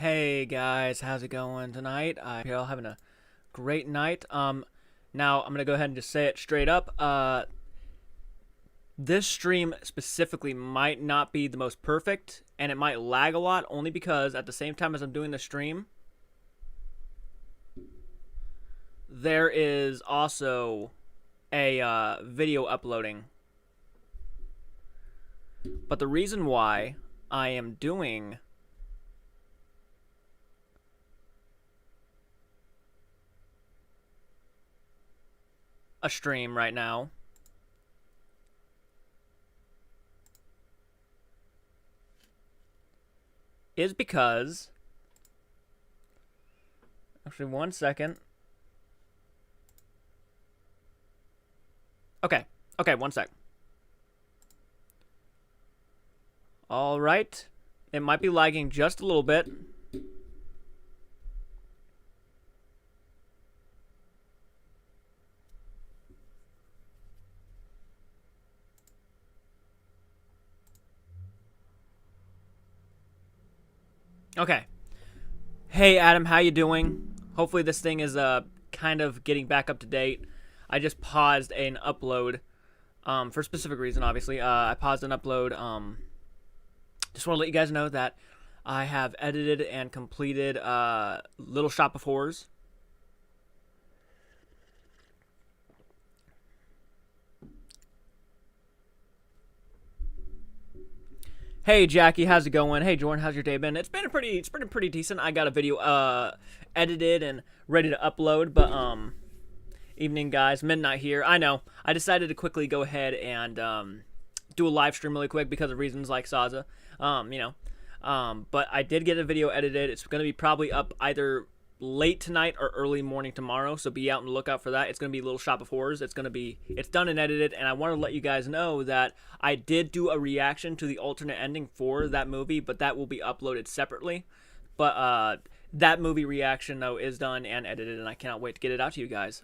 Hey guys, how's it going tonight? I hope you're all having a great night. Now I'm gonna go ahead and just say it straight up. This stream specifically might not be the most perfect, and it might lag a lot, only because at the same time as I'm doing the stream, there is also a video uploading. But the reason why I am doing a stream right now is because, actually, one second. Okay, one sec. All right, it might be lagging just a little bit. Okay. Hey Adam, how you doing? Hopefully this thing is kind of getting back up to date. I just paused an upload for a specific reason, obviously. I paused an upload. Just want to let you guys know that I have edited and completed Little Shop of Horrors. Hey Jackie, how's it going? Hey Jordan, how's your day been? It's been pretty decent. I got a video edited and ready to upload, but evening guys, midnight here. I know. I decided to quickly go ahead and do a live stream really quick because of reasons like Saza. But I did get a video edited. It's going to be probably up either late tonight or early morning tomorrow, so be out on the lookout for that. It's going to be Little Shop of Horrors. It's done and edited, and I want to let you guys know that I did do a reaction to the alternate ending for that movie, but that will be uploaded separately. But that movie reaction, though, is done and edited, and I cannot wait to get it out to you guys.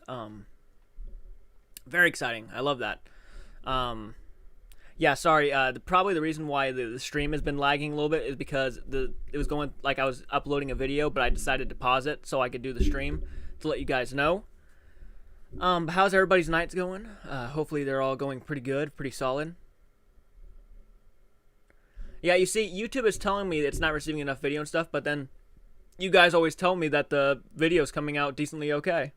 Very exciting. I love that. Yeah, sorry. Probably the reason why the stream has been lagging a little bit is because it was going like I was uploading a video, but I decided to pause it so I could do the stream to let you guys know. How's everybody's nights going? Hopefully they're all going pretty good, pretty solid. Yeah, you see, YouTube is telling me it's not receiving enough video and stuff, but then you guys always tell me that the video's coming out decently okay.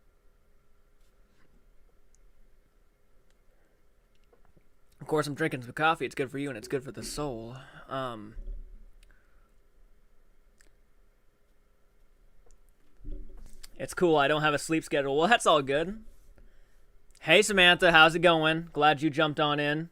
Of course, I'm drinking some coffee. It's good for you and it's good for the soul. It's cool. I don't have a sleep schedule. Well, that's all good. Hey, Samantha. How's it going? Glad you jumped on in.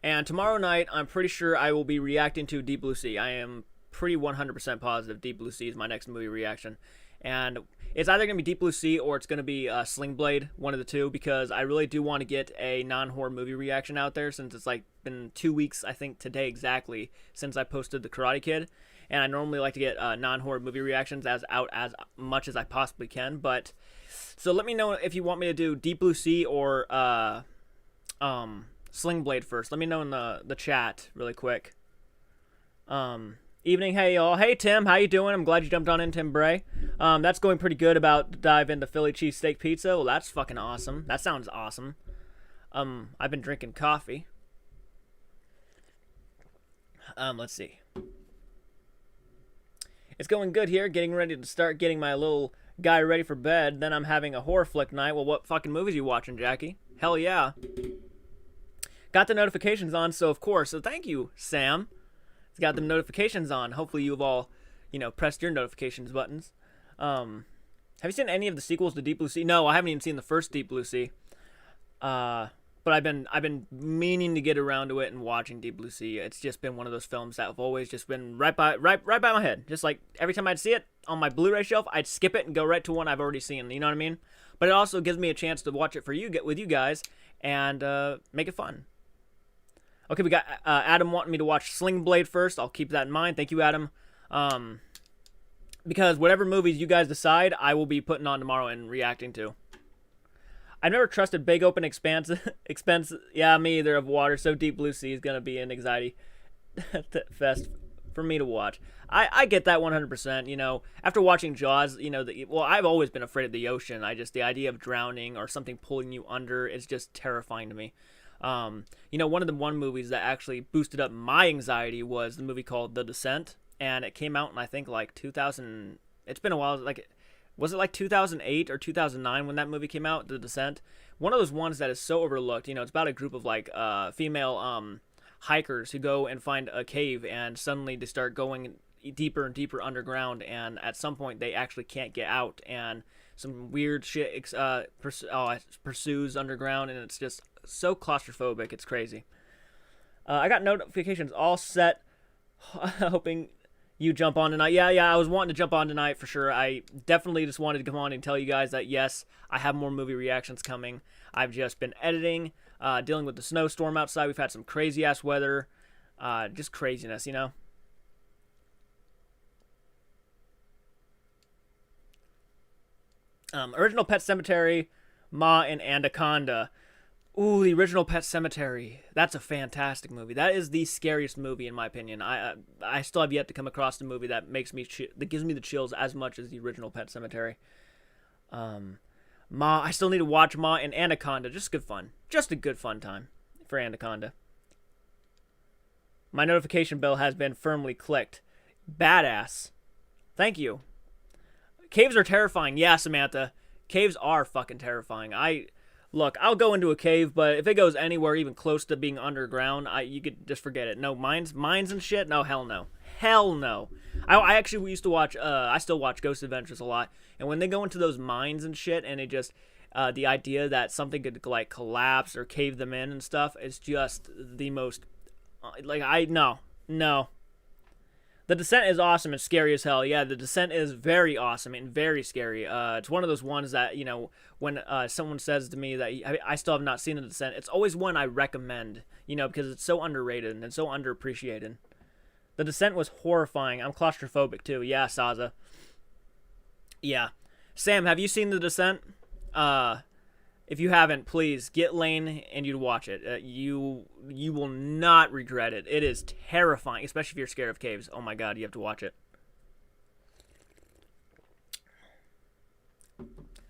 And tomorrow night, I'm pretty sure I will be reacting to Deep Blue Sea. I am pretty 100% positive Deep Blue Sea is my next movie reaction. And it's either going to be Deep Blue Sea or it's going to be Sling Blade, one of the two, because I really do want to get a non-horror movie reaction out there since it's like been 2 weeks, I think today exactly, since I posted The Karate Kid. And I normally like to get non-horror movie reactions out as much as I possibly can. But so let me know if you want me to do Deep Blue Sea or Sling Blade first. Let me know in the chat really quick. Evening, hey y'all. Hey Tim, how you doing? I'm glad you jumped on in, Tim Bray. That's going pretty good about to dive into Philly cheesesteak pizza. Well, that's fucking awesome. That sounds awesome. I've been drinking coffee. Let's see. It's going good here. Getting ready to start getting my little guy ready for bed. Then I'm having a horror flick night. Well, what fucking movies are you watching, Jackie? Hell yeah. Got the notifications on, so of course. So thank you, Sam. It's got the notifications on. Hopefully you've all, pressed your notifications buttons. Have you seen any of the sequels to Deep Blue Sea? No, I haven't even seen the first Deep Blue Sea. But I've been meaning to get around to it and watching Deep Blue Sea. It's just been one of those films that have always just been right by my head. Just like every time I'd see it on my Blu-ray shelf, I'd skip it and go right to one I've already seen. You know what I mean? But it also gives me a chance to watch it with you guys and make it fun. Okay, we got Adam wanting me to watch Sling Blade first. I'll keep that in mind. Thank you, Adam. Because whatever movies you guys decide, I will be putting on tomorrow and reacting to. I've never trusted big open expense. Yeah, me either of water. So Deep Blue Sea is gonna be an anxiety. fest for me to watch. I get that 100%. After watching Jaws, well, I've always been afraid of the ocean. The idea of drowning or something pulling you under is just terrifying to me. One of the movies that actually boosted up my anxiety was the movie called The Descent, and it came out in I think like 2000. It's been a while. Like, was it like 2008 or 2009 when that movie came out, The Descent? One of those ones that is so overlooked. It's about a group of like female hikers who go and find a cave, and suddenly they start going deeper and deeper underground, and at some point they actually can't get out, and some weird shit pursues underground, and it's just so claustrophobic. It's crazy. I got notifications all set. Hoping you jump on tonight. Yeah, I was wanting to jump on tonight for sure. I definitely just wanted to come on and tell you guys that yes, I have more movie reactions coming. I've just been editing, dealing with the snowstorm outside. We've had some crazy ass weather, just craziness, Original Pet Cemetery, Ma, and Anaconda. Ooh, the Original Pet Cemetery. That's a fantastic movie. That is the scariest movie in my opinion. I still have yet to come across a movie that that gives me the chills as much as the Original Pet Cemetery. Ma, I still need to watch Ma and Anaconda. Just good fun. Just a good fun time for Anaconda. My notification bell has been firmly clicked. Badass. Thank you. Caves are terrifying. Yeah, Samantha. Caves are fucking terrifying. Look, I'll go into a cave, but if it goes anywhere even close to being underground, you could just forget it. No, mines and shit? No, hell no. Hell no. I actually used to watch, I still watch Ghost Adventures a lot, and when they go into those mines and shit, and it just, the idea that something could, like, collapse or cave them in and stuff is just the most, no. The Descent is awesome and scary as hell. Yeah, The Descent is very awesome and very scary. It's one of those ones that, when someone says to me that I still have not seen The Descent, it's always one I recommend, because it's so underrated and so underappreciated. The Descent was horrifying. I'm claustrophobic too. Yeah, Saza. Yeah. Sam, have you seen The Descent? If you haven't, please get Lane and you watch it. You will not regret it. It is terrifying, especially if you're scared of caves. Oh my god, you have to watch it.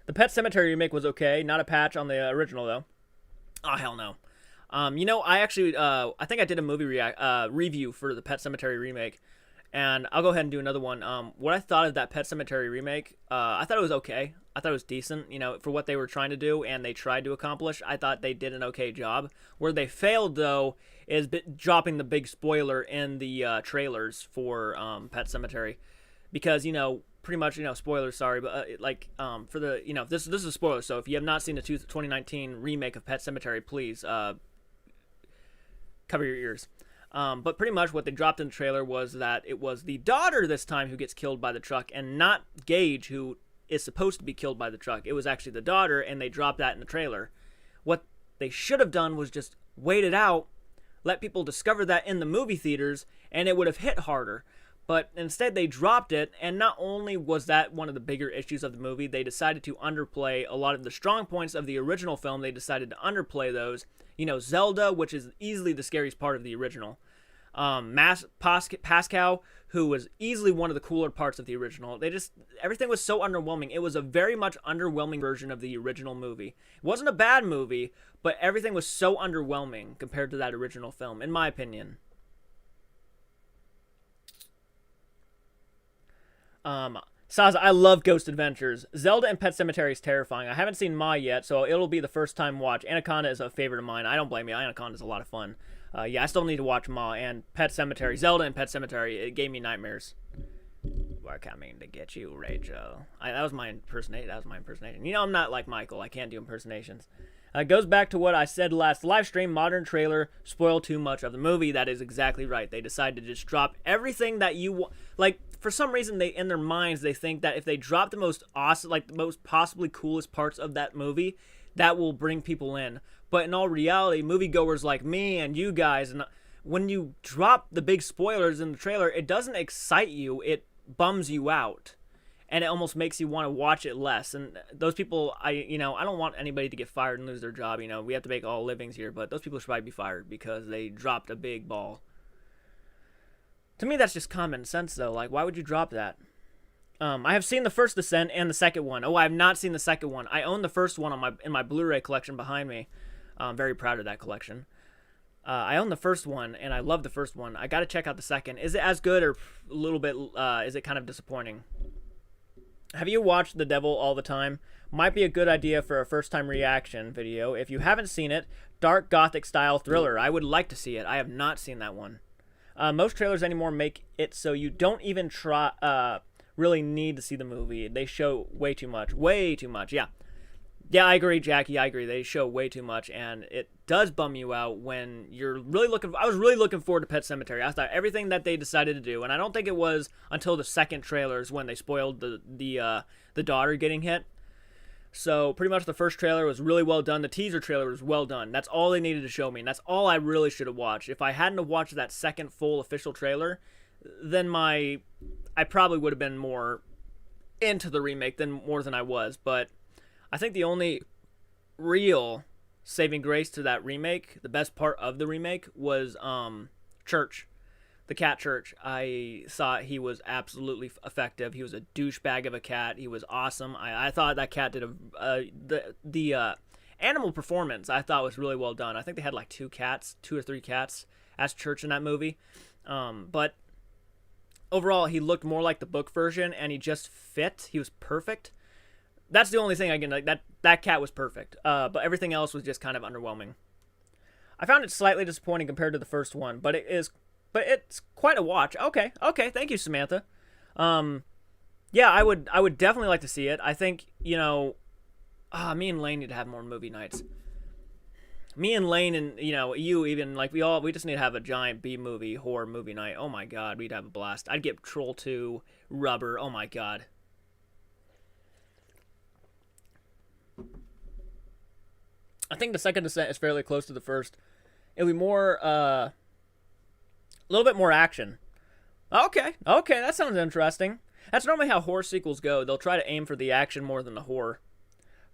The Pet Sematary remake was okay. Not a patch on the original though. Oh hell no. I actually I think I did a movie review for the Pet Sematary remake, and I'll go ahead and do another one. What I thought of that Pet Sematary remake, I thought it was okay. I thought it was decent, for what they were trying to do and they tried to accomplish. I thought they did an okay job. Where they failed, though, is dropping the big spoiler in the trailers for Pet Sematary. Because, pretty much, spoilers, sorry, but, for the, this is a spoiler, so if you have not seen the 2019 remake of Pet Sematary, please, cover your ears. But pretty much what they dropped in the trailer was that it was the daughter this time who gets killed by the truck and not Gage, who is supposed to be killed by the truck. It was actually the daughter, and they dropped that in the trailer. What they should have done was just wait it out, let people discover that in the movie theaters, and it would have hit harder. But instead they dropped it, and not only was that one of the bigger issues of the movie, they decided to underplay a lot of the strong points of the original film. They decided to underplay those. Zelda, which is easily the scariest part of the original. Pascal, who was easily one of the cooler parts of the original. Everything was so underwhelming. It was a very much underwhelming version of the original movie. It wasn't a bad movie, but everything was so underwhelming compared to that original film, in my opinion. Saza, I love Ghost Adventures. Zelda and Pet Sematary is terrifying. I haven't seen Ma yet, so it'll be the first time watch. Anaconda is a favorite of mine. I don't blame you. Anaconda is a lot of fun. I still need to watch Ma and Pet Sematary. Zelda and Pet Sematary, it gave me nightmares. We're coming to get you, Rachel. That was my impersonation. I'm not like Michael. I can't do impersonations. It goes back to what I said last live stream. Modern trailer spoiled too much of the movie. That is exactly right. They decided to just drop everything that you want. Like, for some reason, in their minds, they think that if they drop the most awesome, the most possibly coolest parts of that movie, that will bring people in. But in all reality, moviegoers like me and you guys, and when you drop the big spoilers in the trailer, it doesn't excite you. It bums you out, and it almost makes you want to watch it less. And those people, I don't want anybody to get fired and lose their job. We have to make all livings here, but those people should probably be fired because they dropped a big ball. To me, that's just common sense, though. Like, why would you drop that? I have seen the first Descent and the second one. Oh, I have not seen the second one. I own the first one in my Blu-ray collection behind me. I'm very proud of that collection. I own the first one, and I love the first one. I got to check out the second. Is it as good, or a little bit? Is it kind of disappointing? Have you watched The Devil All the Time? Might be a good idea for a first-time reaction video. If you haven't seen it, dark gothic style thriller. I would like to see it. I have not seen that one. Most trailers anymore make it so you don't even really need to see the movie. They show way too much. Way too much, yeah. Yeah, I agree, Jackie. I agree. They show way too much, and it does bum you out when you're really looking. I was really looking forward to Pet Sematary. I thought everything that they decided to do, and I don't think it was until the second trailers when they spoiled the daughter getting hit. So pretty much the first trailer was really well done. The teaser trailer was well done. That's all they needed to show me, and that's all I really should have watched. If I hadn't have watched that second full official trailer, then I probably would have been more into the remake more than I was, but I think the only real saving grace to that remake, the best part of the remake, was Church, the cat Church. I thought he was absolutely effective. He was a douchebag of a cat. He was awesome. I thought that cat did the animal performance. I thought was really well done. I think they had like 2 or 3 cats as Church in that movie, but overall he looked more like the book version, and he just fit. He was perfect. That's the only thing I can, like, that cat was perfect. But everything else was just kind of underwhelming. I found it slightly disappointing compared to the first one, but it's quite a watch. Okay, thank you, Samantha. Yeah, I would definitely like to see it. I think, me and Lane need to have more movie nights. Me and Lane and, you even, like, we just need to have a giant B-movie horror movie night. Oh my god, we'd have a blast. I'd get Troll 2, Rubber, oh my god. I think the second Descent is fairly close to the first. It'll be more, a little bit more action. Okay, that sounds interesting. That's normally how horror sequels go. They'll try to aim for the action more than the horror.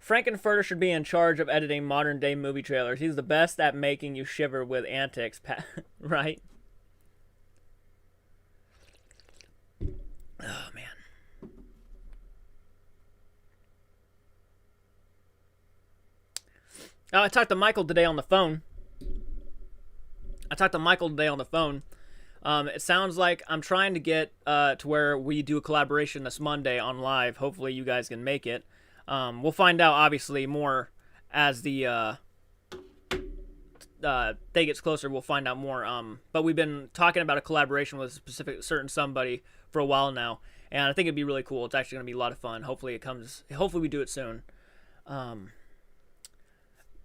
Frankenfurter should be in charge of editing modern-day movie trailers. He's the best at making you shiver with antics, right? Oh, man. Oh, I talked to Michael today on the phone. It sounds like I'm trying to get to where we do a collaboration this Monday on live. Hopefully you guys can make it. We'll find out, obviously, more as the day gets closer. We'll find out more. But we've been talking about a collaboration with a certain somebody for a while now, and I think it'd be really cool. It's actually going to be a lot of fun. Hopefully we do it soon.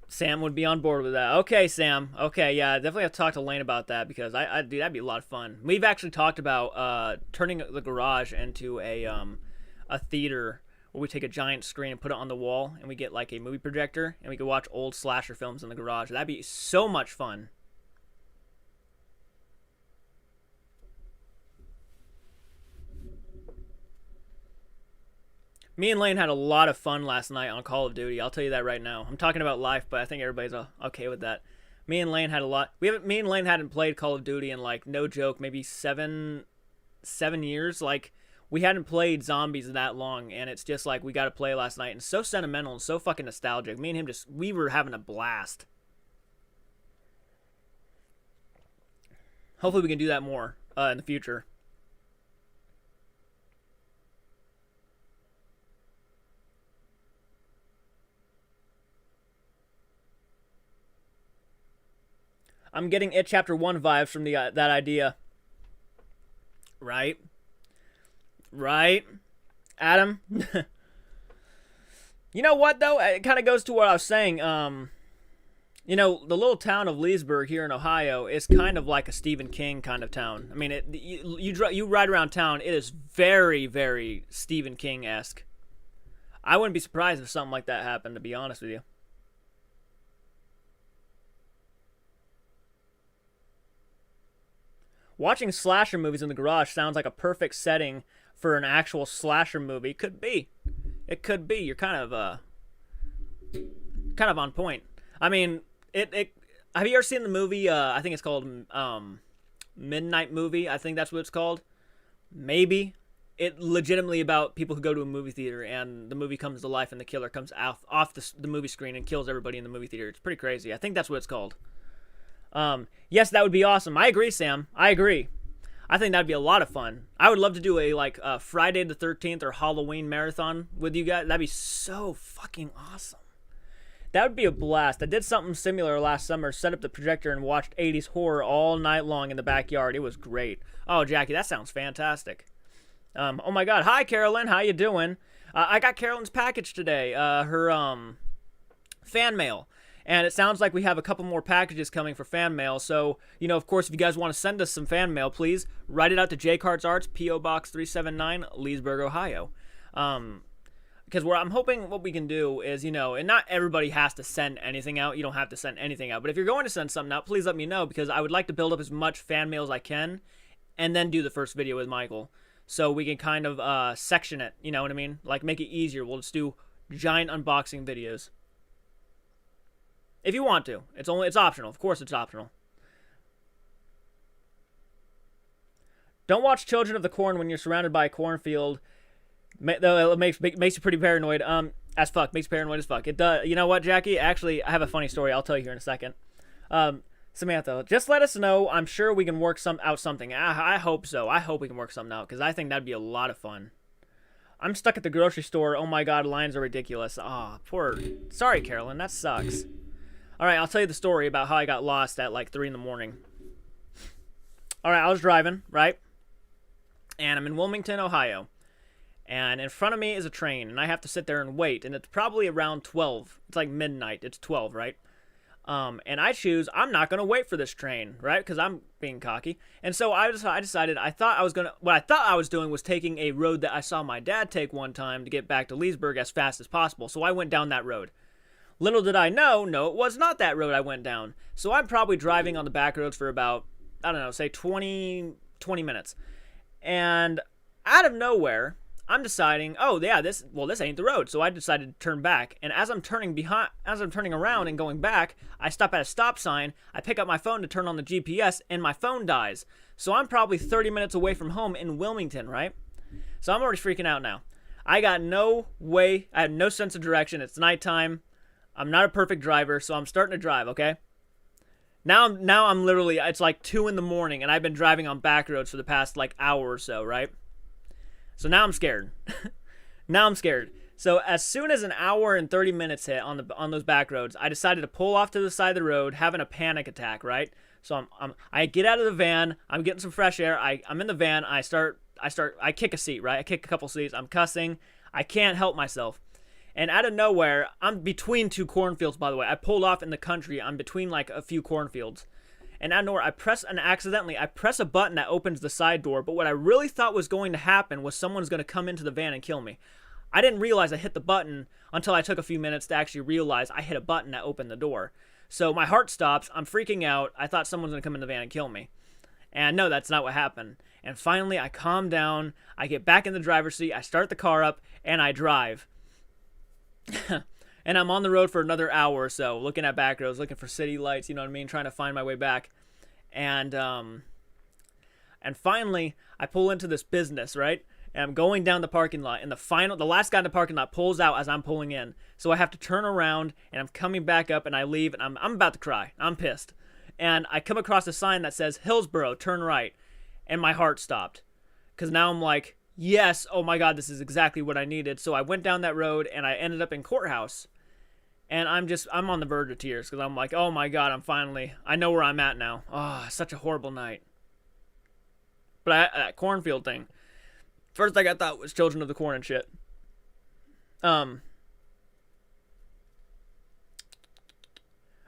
Sam would be on board with that. Okay, Sam. Okay, yeah, definitely have to talk to Lane about that, because dude, that'd be a lot of fun. We've actually talked about turning the garage into a theater where we take a giant screen and put it on the wall, and we get like a movie projector, and we could watch old slasher films in the garage. That'd be so much fun. Me and Lane had a lot of fun last night on Call of Duty. I'll tell you that right now. I'm talking about life, but I think everybody's okay with that. Me and Lane had a lot. Me and Lane hadn't played Call of Duty in, like, no joke, maybe seven years. Like, we hadn't played zombies that long, and it's just like we got to play last night. And it's so sentimental and so fucking nostalgic. Me and him we were having a blast. Hopefully we can do that more in the future. I'm getting It Chapter 1 vibes from that idea. Right? Adam? You know what, though? It kind of goes to what I was saying. The little town of Leesburg here in Ohio is kind of like a Stephen King kind of town. I mean, you ride around town, it is very, very Stephen King-esque. I wouldn't be surprised if something like that happened, to be honest with you. Watching slasher movies in the garage sounds like a perfect setting for an actual slasher movie. Could be. It could be. You're kind of on point. I mean, have you ever seen the movie, I think it's called Midnight Movie. I think that's what it's called. Maybe. It legitimately about people who go to a movie theater and the movie comes to life and the killer comes off the movie screen and kills everybody in the movie theater. It's pretty crazy. I think that's what it's called. Yes, that would be awesome. I agree, Sam. I agree. I think that'd be a lot of fun. I would love to do a Friday the 13th or Halloween marathon with you guys. That'd be so fucking awesome. That would be a blast. I did something similar last summer. Set up the projector and watched 80s horror all night long in the backyard. It was great. Oh, Jackie, that sounds fantastic. Oh my God. Hi, Carolyn. How you doing? I got Carolyn's package today. Her fan mail. And it sounds like we have a couple more packages coming for fan mail. So, of course, if you guys want to send us some fan mail, please write it out to Jcarts Arts, P.O. Box 379, Leesburg, Ohio. Because I'm hoping what we can do is, and not everybody has to send anything out. You don't have to send anything out. But if you're going to send something out, please let me know, because I would like to build up as much fan mail as I can and then do the first video with Michael. So we can kind of section it, you know what I mean? Like, make it easier. We'll just do giant unboxing videos. If you want to. It's optional. Of course it's optional. Don't watch Children of the Corn when you're surrounded by a cornfield. Though it makes you pretty paranoid. As fuck. Makes you paranoid as fuck. It does. You know what, Jackie? Actually, I have a funny story. I'll tell you here in a second. Samantha, just let us know. I'm sure we can work out something. I hope so. I hope we can work something out, because I think that'd be a lot of fun. I'm stuck at the grocery store. Oh my God, lines are ridiculous. Ah, poor. Sorry, Carolyn. That sucks. All right, I'll tell you the story about how I got lost at like 3 in the morning. All right, I was driving, right? And I'm in Wilmington, Ohio. And in front of me is a train, and I have to sit there and wait. And it's probably around 12. It's like midnight. It's 12, right? And I choose, I'm not going to wait for this train, right? Because I'm being cocky. And so I decided, what I thought I was doing was taking a road that I saw my dad take one time to get back to Leesburg as fast as possible. So I went down that road. Little did I know, no, it was not that road I went down. So I'm probably driving on the back roads for about, I don't know, say 20 minutes. And out of nowhere, I'm deciding, oh yeah, this ain't the road. So I decided to turn back. And as I'm turning around and going back, I stop at a stop sign. I pick up my phone to turn on the GPS, and my phone dies. So I'm probably 30 minutes away from home in Wilmington, right? So I'm already freaking out now. I got no way. I have no sense of direction. It's nighttime. I'm not a perfect driver, so I'm starting to drive, okay? Now I'm literally, it's like 2 in the morning, and I've been driving on back roads for the past like hour or so, right? So now I'm scared. Now I'm scared. So as soon as an hour and 30 minutes hit on those back roads, I decided to pull off to the side of the road, having a panic attack, right? So I get out of the van, I'm getting some fresh air, I'm in the van, I kick a seat, right? I kick a couple seats, I'm cussing, I can't help myself. And out of nowhere, I'm between 2 cornfields, by the way. I pulled off in the country. I'm between like a few cornfields. And out of nowhere, I press a button that opens the side door. But what I really thought was going to happen was someone's going to come into the van and kill me. I didn't realize I hit the button until I took a few minutes to actually realize I hit a button that opened the door. So my heart stops. I'm freaking out. I thought someone was going to come in the van and kill me. And no, that's not what happened. And finally, I calm down. I get back in the driver's seat. I start the car up, and I drive. And I'm on the road for another hour or so, looking at back roads, looking for city lights, you know what I mean, trying to find my way back. And finally, I pull into this business, right? And I'm going down the parking lot, and the last guy in the parking lot pulls out as I'm pulling in. So I have to turn around, and I'm coming back up, and I leave, and I'm about to cry. I'm pissed. And I come across a sign that says, Hillsboro, turn right. And my heart stopped. Because now I'm like, yes, oh my God, this is exactly what I needed. So I went down that road, and I ended up in Courthouse. And I'm on the verge of tears, because I'm like, oh my God, I know where I'm at now. Oh, such a horrible night. But that cornfield thing, first thing I thought was Children of the Corn and shit.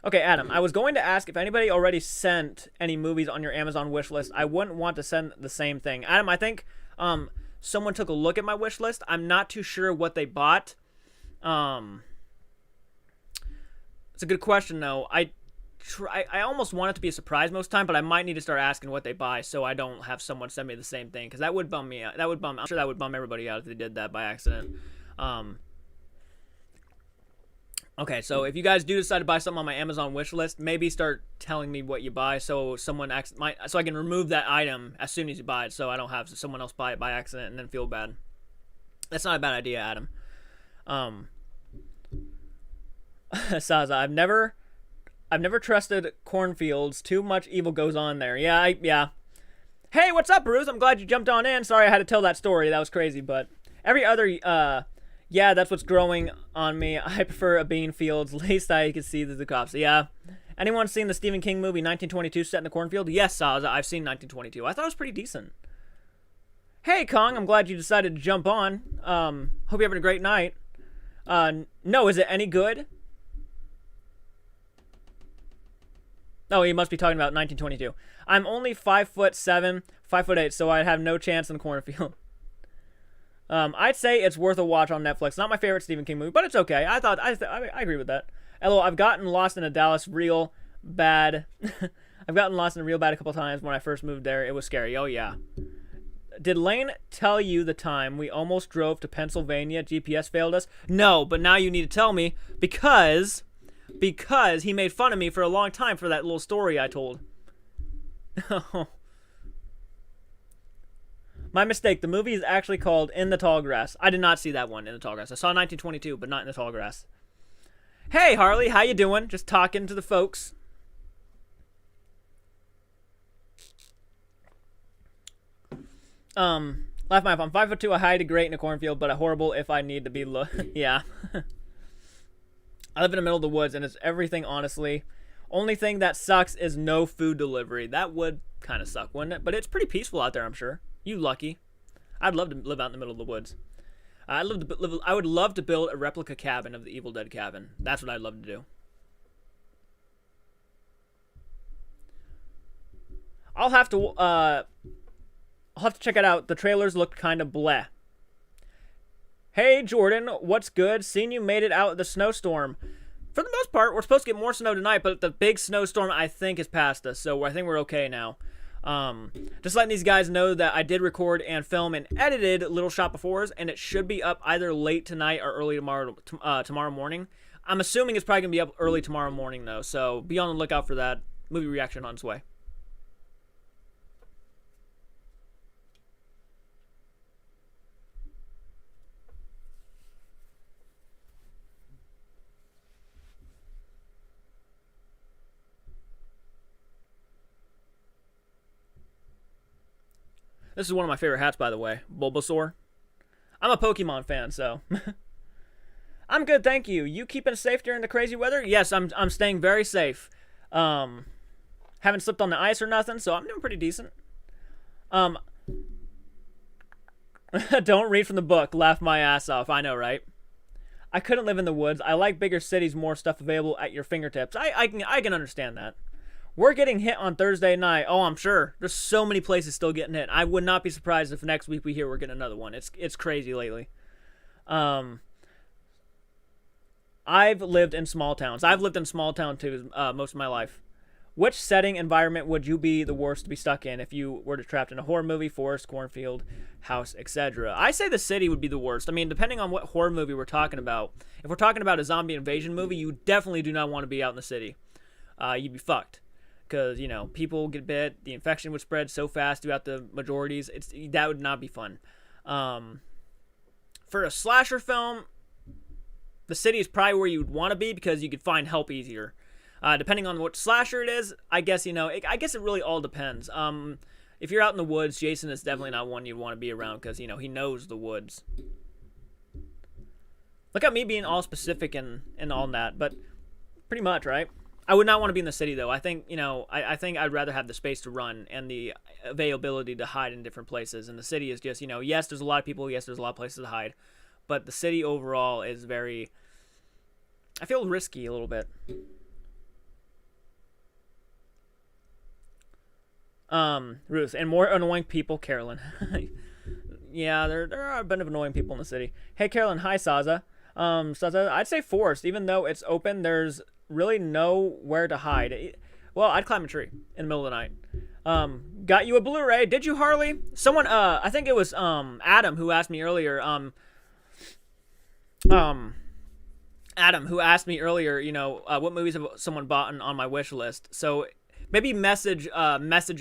Okay, Adam, I was going to ask if anybody already sent any movies on your Amazon wish list. I wouldn't want to send the same thing. Adam, I think someone took a look at my wish list. I'm not too sure what they bought. It's a good question, though. I almost want it to be a surprise most time, but I might need to start asking what they buy so I don't have someone send me the same thing, because that would bum me out. I'm sure that would bum everybody out if they did that by accident. Okay, so if you guys do decide to buy something on my Amazon wish list, maybe start telling me what you buy so so I can remove that item as soon as you buy it, so I don't have someone else buy it by accident and then feel bad. That's not a bad idea, Adam. Saza, I've never trusted cornfields. Too much evil goes on there. Yeah. Hey, what's up, Bruce? I'm glad you jumped on in. Sorry I had to tell that story. That was crazy, but every other yeah, that's what's growing on me. I prefer a bean fields. Least I can see the cops. Yeah. Anyone seen the Stephen King movie 1922 set in a cornfield? Yes, Saza. I've seen 1922. I thought it was pretty decent. Hey, Kong. I'm glad you decided to jump on. Hope you're having a great night. No, is it any good? Oh, he must be talking about 1922. I'm only 5'7", 5'8", so I'd have no chance in the cornfield. I'd say it's worth a watch on Netflix. Not my favorite Stephen King movie, but it's okay. I agree with that. LOL, I've gotten lost in a Dallas real bad. I've gotten lost in a real bad a couple times when I first moved there. It was scary. Oh, yeah. Did Lane tell you the time we almost drove to Pennsylvania? GPS failed us? No, but now you need to tell me because he made fun of me for a long time for that little story I told. My mistake. The movie is actually called In the Tall Grass. I did not see that one, In the Tall Grass. I saw 1922, but not In the Tall Grass. Hey, Harley. How you doing? Just talking to the folks. Laugh my I'm 5'2". I hide great in a cornfield, but horrible if I need to be yeah. I live in the middle of the woods, and it's everything, honestly. Only thing that sucks is no food delivery. That would kind of suck, wouldn't it? But it's pretty peaceful out there, I'm sure. You lucky. I'd love to live out in the middle of the woods. I would love to build a replica cabin of the Evil Dead cabin. That's what I'd love to do. I'll have to check it out. The trailers looked kind of bleh. Hey, Jordan, what's good? Seen you made it out of the snowstorm. For the most part, we're supposed to get more snow tonight, but the big snowstorm, I think, is past us, so I think we're okay now. Just letting these guys know that I did record and film and edited Little Shop of Horrors, and it should be up either late tonight or early tomorrow morning. I'm assuming it's probably going to be up early tomorrow morning, though, so be on the lookout for that. Movie reaction on its way. This is one of my favorite hats, by the way. Bulbasaur. I'm a Pokemon fan, so. I'm good, thank you. You keeping safe during the crazy weather? Yes, I'm staying very safe. Haven't slipped on the ice or nothing, so I'm doing pretty decent. Don't read from the book. Laugh my ass off. I know, right? I couldn't live in the woods. I like bigger cities, more stuff available at your fingertips. I can understand that. We're getting hit on Thursday night. Oh, I'm sure. There's so many places still getting hit. I would not be surprised if next week we hear we're getting another one. It's crazy lately. I've lived in small towns. I've lived in small town too most of my life. Which setting environment would you be the worst to be stuck in if you were trapped in a horror movie, forest, cornfield, house, etc.? I say the city would be the worst. I mean, depending on what horror movie we're talking about. If we're talking about a zombie invasion movie, you definitely do not want to be out in the city. You'd be fucked. Because, you know, people get bit, the infection would spread so fast throughout the majorities. That would not be fun. For a slasher film, the city is probably where you'd want to be because you could find help easier. Depending on what slasher it is, I guess, I guess it really all depends. If you're out in the woods, Jason is definitely not one you'd want to be around because, he knows the woods. Look at me being all specific and all that, but pretty much, right? I would not want to be in the city, though. I think, I think I'd rather have the space to run and the availability to hide in different places. And the city is just, yes, there's a lot of people. Yes, there's a lot of places to hide. But the city overall is very, I feel risky a little bit. Ruth, and more annoying people, Carolyn. Yeah, there are a bunch of annoying people in the city. Hey, Carolyn. Hi, Saza. Saza, I'd say forest. Even though it's open, there's really nowhere to hide. Well, I'd climb a tree in the middle of the night. Got you a Blu-ray. Did you, Harley? Someone, I think it was Adam who asked me earlier, Adam, who asked me earlier, what movies have someone bought on my wish list. So maybe message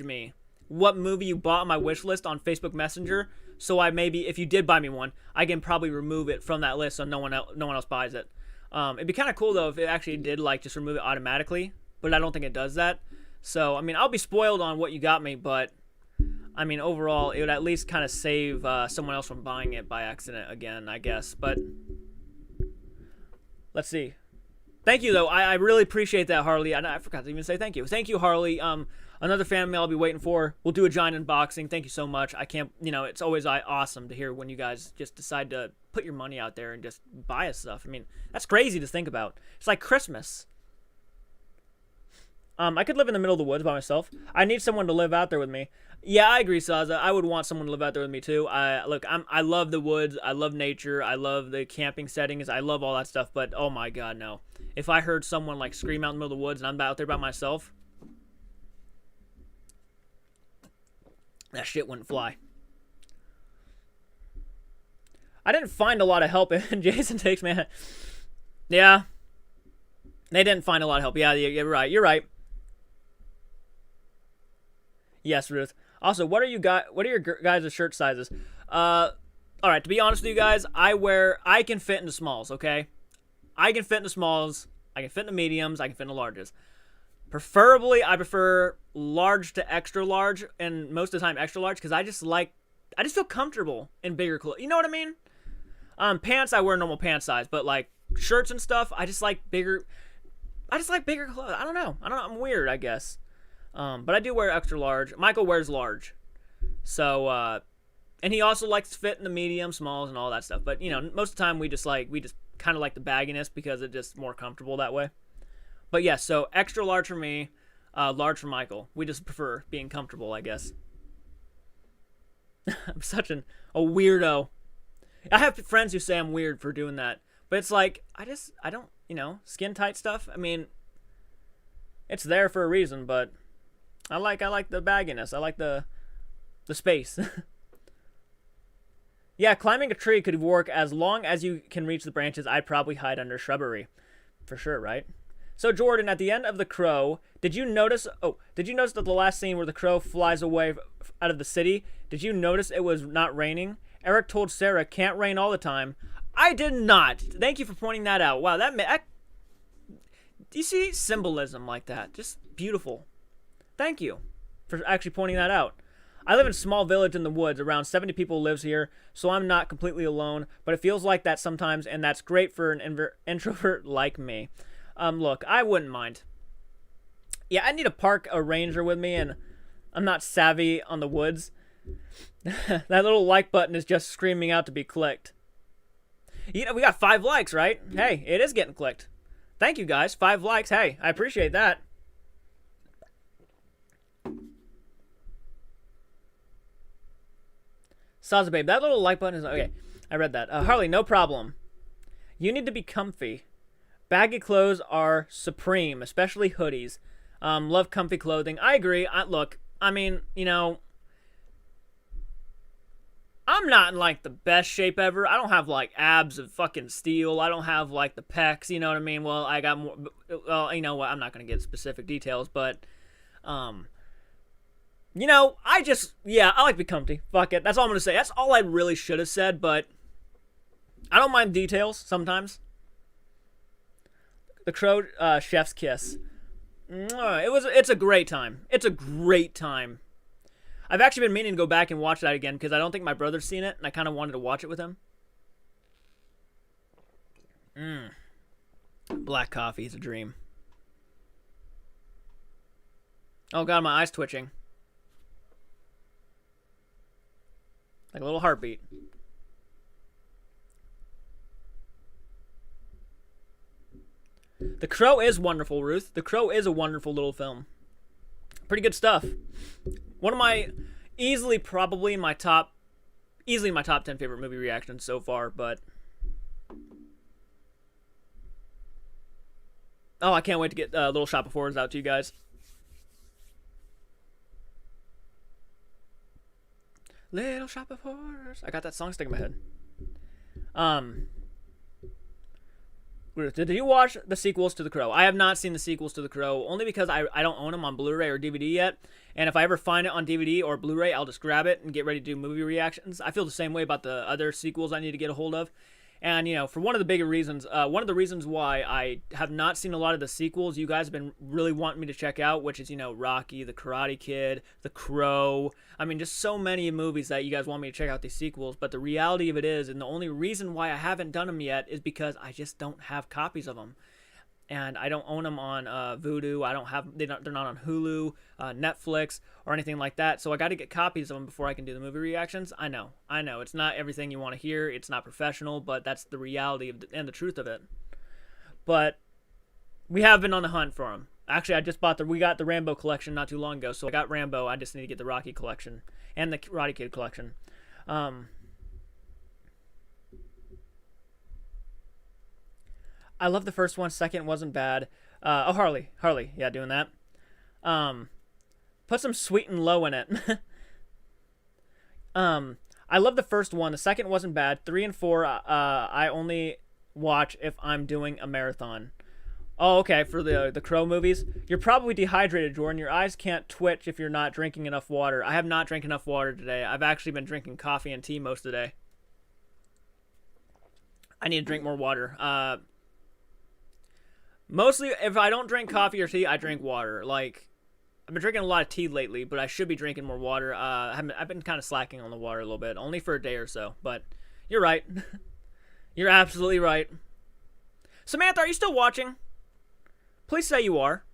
me what movie you bought on my wish list on Facebook Messenger. So if you did buy me one, I can probably remove it from that list so no one else buys it. It'd be kind of cool though if it actually did just remove it automatically, but I don't think it does that. So I'll be spoiled on what you got me, but overall it would at least kind of save someone else from buying it by accident again, I guess. But let's see. Thank you, though. I really appreciate that, Harley. I forgot to even say thank you. Thank you, Harley. Another fan mail I'll be waiting for. We'll do a giant unboxing. Thank you so much. I can't, it's always awesome to hear when you guys just decide to put your money out there and just buy us stuff. That's crazy to think about. It's like Christmas. I could live in the middle of the woods by myself. I need someone to live out there with me. Yeah, I agree, Saza. I would want someone to live out there with me too. I love the woods. I love nature. I love the camping settings. I love all that stuff. But oh my god, no! If I heard someone scream out in the middle of the woods and I'm out there by myself, that shit wouldn't fly. I didn't find a lot of help in Jason Takes Man. Yeah, they didn't find a lot of help. Yeah, you're right. You're right. Yes, Ruth. Also, what are your guys' shirt sizes? All right, to be honest with you guys, I can fit into smalls, okay? I can fit into smalls, I can fit into mediums, I can fit into larges. Preferably, I prefer large to extra large, and most of the time extra large, because I just feel comfortable in bigger clothes. You know what I mean? Pants, I wear normal pant size, but shirts and stuff, I just like bigger clothes. I don't know, I'm weird, I guess. But I do wear extra large. Michael wears large. So, and he also likes to fit in the medium, smalls, and all that stuff. But, most of the time we just kind of like the bagginess because it's just more comfortable that way. But yeah, so extra large for me, large for Michael. We just prefer being comfortable, I guess. I'm such a weirdo. I have friends who say I'm weird for doing that. But it's I don't, skin tight stuff. It's there for a reason, but I like the bagginess. I like the space. Yeah, climbing a tree could work as long as you can reach the branches. I'd probably hide under shrubbery. For sure, right? So Jordan, at the end of The Crow, did you notice that the last scene where the crow flies away out of the city, did you notice it was not raining? Eric told Sarah, can't rain all the time. I did not. Thank you for pointing that out. Wow, do you see symbolism like that? Just beautiful. Thank you for actually pointing that out. I live in a small village in the woods. Around 70 people lives here, so I'm not completely alone, but it feels like that sometimes, and that's great for an introvert like me. Look, I wouldn't mind. Yeah, I need to park a ranger with me, and I'm not savvy on the woods. That little like button is just screaming out to be clicked. We got 5 likes, right? Hey, it is getting clicked. Thank you, guys. 5 likes. Hey, I appreciate that. Saza babe, that little like button is okay. I read that. Harley, no problem. You need to be comfy. Baggy clothes are supreme, especially hoodies. Love comfy clothing. I agree. Look, I'm not in the best shape ever. I don't have abs of fucking steel. I don't have the pecs. You know what I mean? Well, I got more. Well, you know what? I'm not gonna get specific details, but I like to be comfy. Fuck it. That's all I'm gonna say. That's all I really should have said, but I don't mind details sometimes. The Crow chef's kiss. It's a great time. It's a great time. I've actually been meaning to go back and watch that again because I don't think my brother's seen it, and I kind of wanted to watch it with him. Black coffee is a dream. Oh god, my eye's twitching. Like a little heartbeat. The Crow is wonderful, Ruth. The Crow is a wonderful little film. Pretty good stuff. One of my easily my top 10 favorite movie reactions so far, but I can't wait to get Little Shop of Horrors out to you guys. Little Shop of Horrors. I got that song stuck in my head. Did you watch the sequels to The Crow? I have not seen the sequels to The Crow, only because I don't own them on Blu-ray or DVD yet. And if I ever find it on DVD or Blu-ray, I'll just grab it and get ready to do movie reactions. I feel the same way about the other sequels I need to get a hold of. And, you know, for one of the bigger reasons, one of the reasons why I have not seen a lot of the sequels you guys have been really wanting me to check out, which is, you know, Rocky, The Karate Kid, The Crow. I mean, just so many movies that you guys want me to check out these sequels. But the reality of it is, and the only reason why I haven't done them yet is because I just don't have copies of them. And I don't own them on Vudu. I don't have. They're not on Hulu, Netflix, or anything like that. So I got to get copies of them before I can do the movie reactions. I know. It's not everything you want to hear. It's not professional, but that's the reality and the truth of it. But we have been on the hunt for them. Actually, we got the Rambo collection not too long ago. So I got Rambo. I just need to get the Rocky collection and the Karate Kid collection. I love the first one. Second wasn't bad. Harley, yeah, doing that. Put some sweet and low in it. I love the first one. The second wasn't bad. 3 and 4, I only watch if I'm doing a marathon. Oh, okay, for the Crow movies. You're probably dehydrated, Jordan. Your eyes can't twitch if you're not drinking enough water. I have not drank enough water today. I've actually been drinking coffee and tea most of the day. I need to drink more water. Mostly, if I don't drink coffee or tea, I drink water. Like, I've been drinking a lot of tea lately, but I should be drinking more water. I've been kind of slacking on the water a little bit, only for a day or so. But you're right. You're absolutely right. Samantha, are you still watching? Please say you are.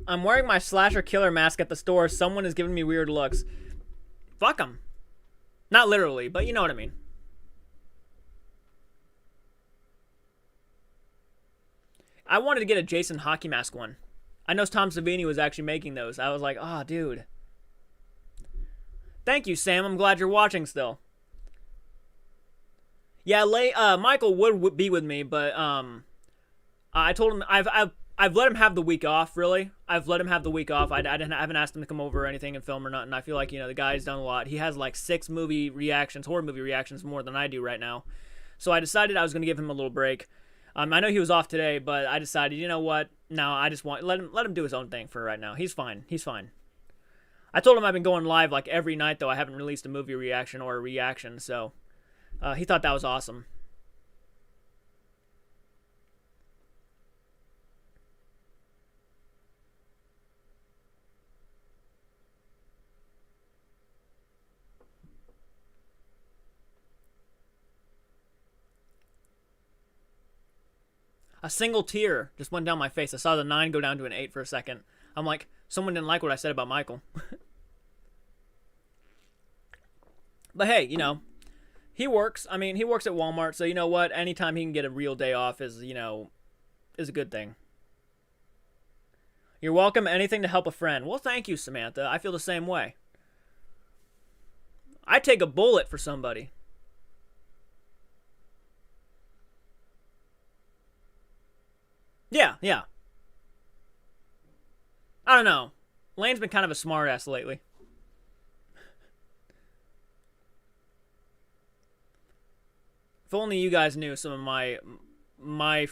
I'm wearing my slasher killer mask at the store. Someone is giving me weird looks. Fuck them. Not literally, but you know what I mean. I wanted to get a Jason hockey mask one. I know Tom Savini was actually making those. I was like, oh, dude. Thank you, Sam. I'm glad you're watching still. Yeah, Michael would be with me, but I told him I've let him have the week off, really. I've let him have the week off. I haven't asked him to come over or anything and film or nothing. I feel like, you know, the guy's done a lot. He has like 6 movie reactions, horror movie reactions, more than I do right now. So I decided I was going to give him a little break. I know he was off today, but I decided, you know what? No, I just let him do his own thing for right now. He's fine. I told him I've been going live like every night, though I haven't released a movie reaction or a reaction, so he thought that was awesome. A single tear just went down my face. I saw the 9 go down to an 8 for a second. I'm like, someone didn't like what I said about Michael. But hey, you know, he works. I mean, he works at Walmart, so you know what? Anytime he can get a real day off is, you know, is a good thing. You're welcome. Anything to help a friend. Well, thank you, Samantha. I feel the same way. I'd take a bullet for somebody. Yeah. I don't know. Lane's been kind of a smartass lately. If only you guys knew some of my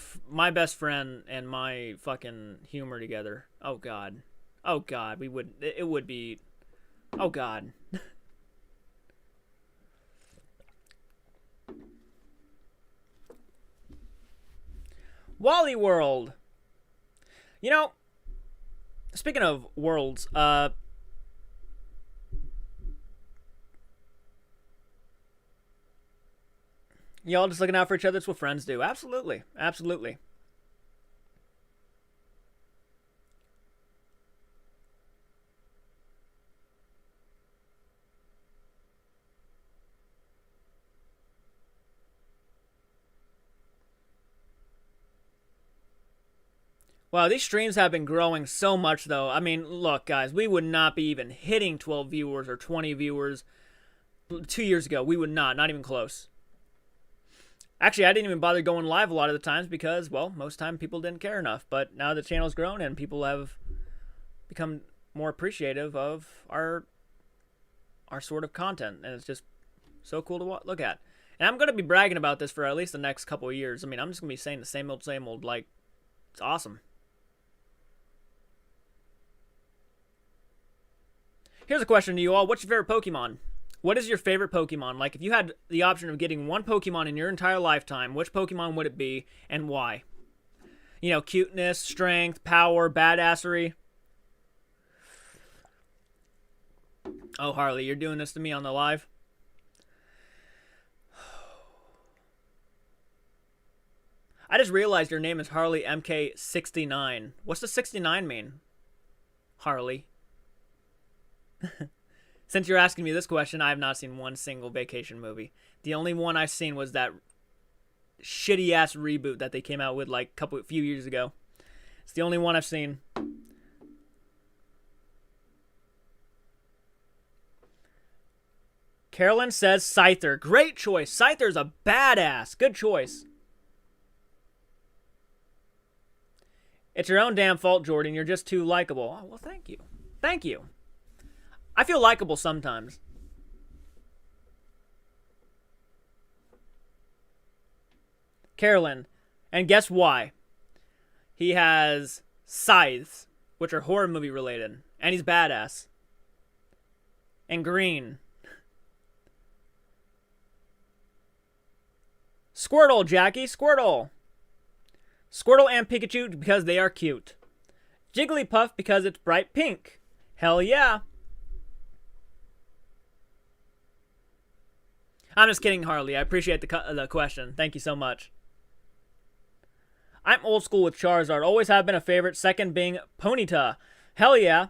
best friend and my fucking humor together. Oh God, it would be. Oh God. Wally World. You know, speaking of worlds, y'all just looking out for each other. That's what friends do. Absolutely. Wow, these streams have been growing so much, though. I mean, look, guys, we would not be even hitting 12 viewers or 20 viewers 2 years ago. We would not even close. Actually, I didn't even bother going live a lot of the times because, well, most time people didn't care enough. But now the channel's grown and people have become more appreciative of our sort of content, and it's just so cool to look at. And I'm gonna be bragging about this for at least the next couple of years. I mean, I'm just gonna be saying the same old. Like, it's awesome. Here's a question to you all: what's your favorite Pokemon? What is your favorite Pokemon? Like, if you had the option of getting one Pokemon in your entire lifetime, which Pokemon would it be, and why? You know, cuteness, strength, power, badassery. Oh, Harley, you're doing this to me on the live? I just realized your name is Harley MK69. What's the 69 mean? Harley. Since you're asking me this question, I have not seen one single vacation movie. The only one I've seen was that shitty ass reboot that they came out with like a few years ago. It's the only one I've seen. Carolyn says Scyther. Great choice. Scyther's a badass. Good choice. It's your own damn fault, Jordan. You're just too likable. Oh, well, thank you. Thank you. I feel likable sometimes. Carolyn. And guess why? He has scythes, which are horror movie related. And he's badass. And green. Squirtle, Jackie. Squirtle. Squirtle and Pikachu because they are cute. Jigglypuff because it's bright pink. Hell yeah. I'm just kidding, Harley. I appreciate the question. Thank you so much. I'm old school with Charizard. Always have been a favorite. Second being Ponyta. Hell yeah.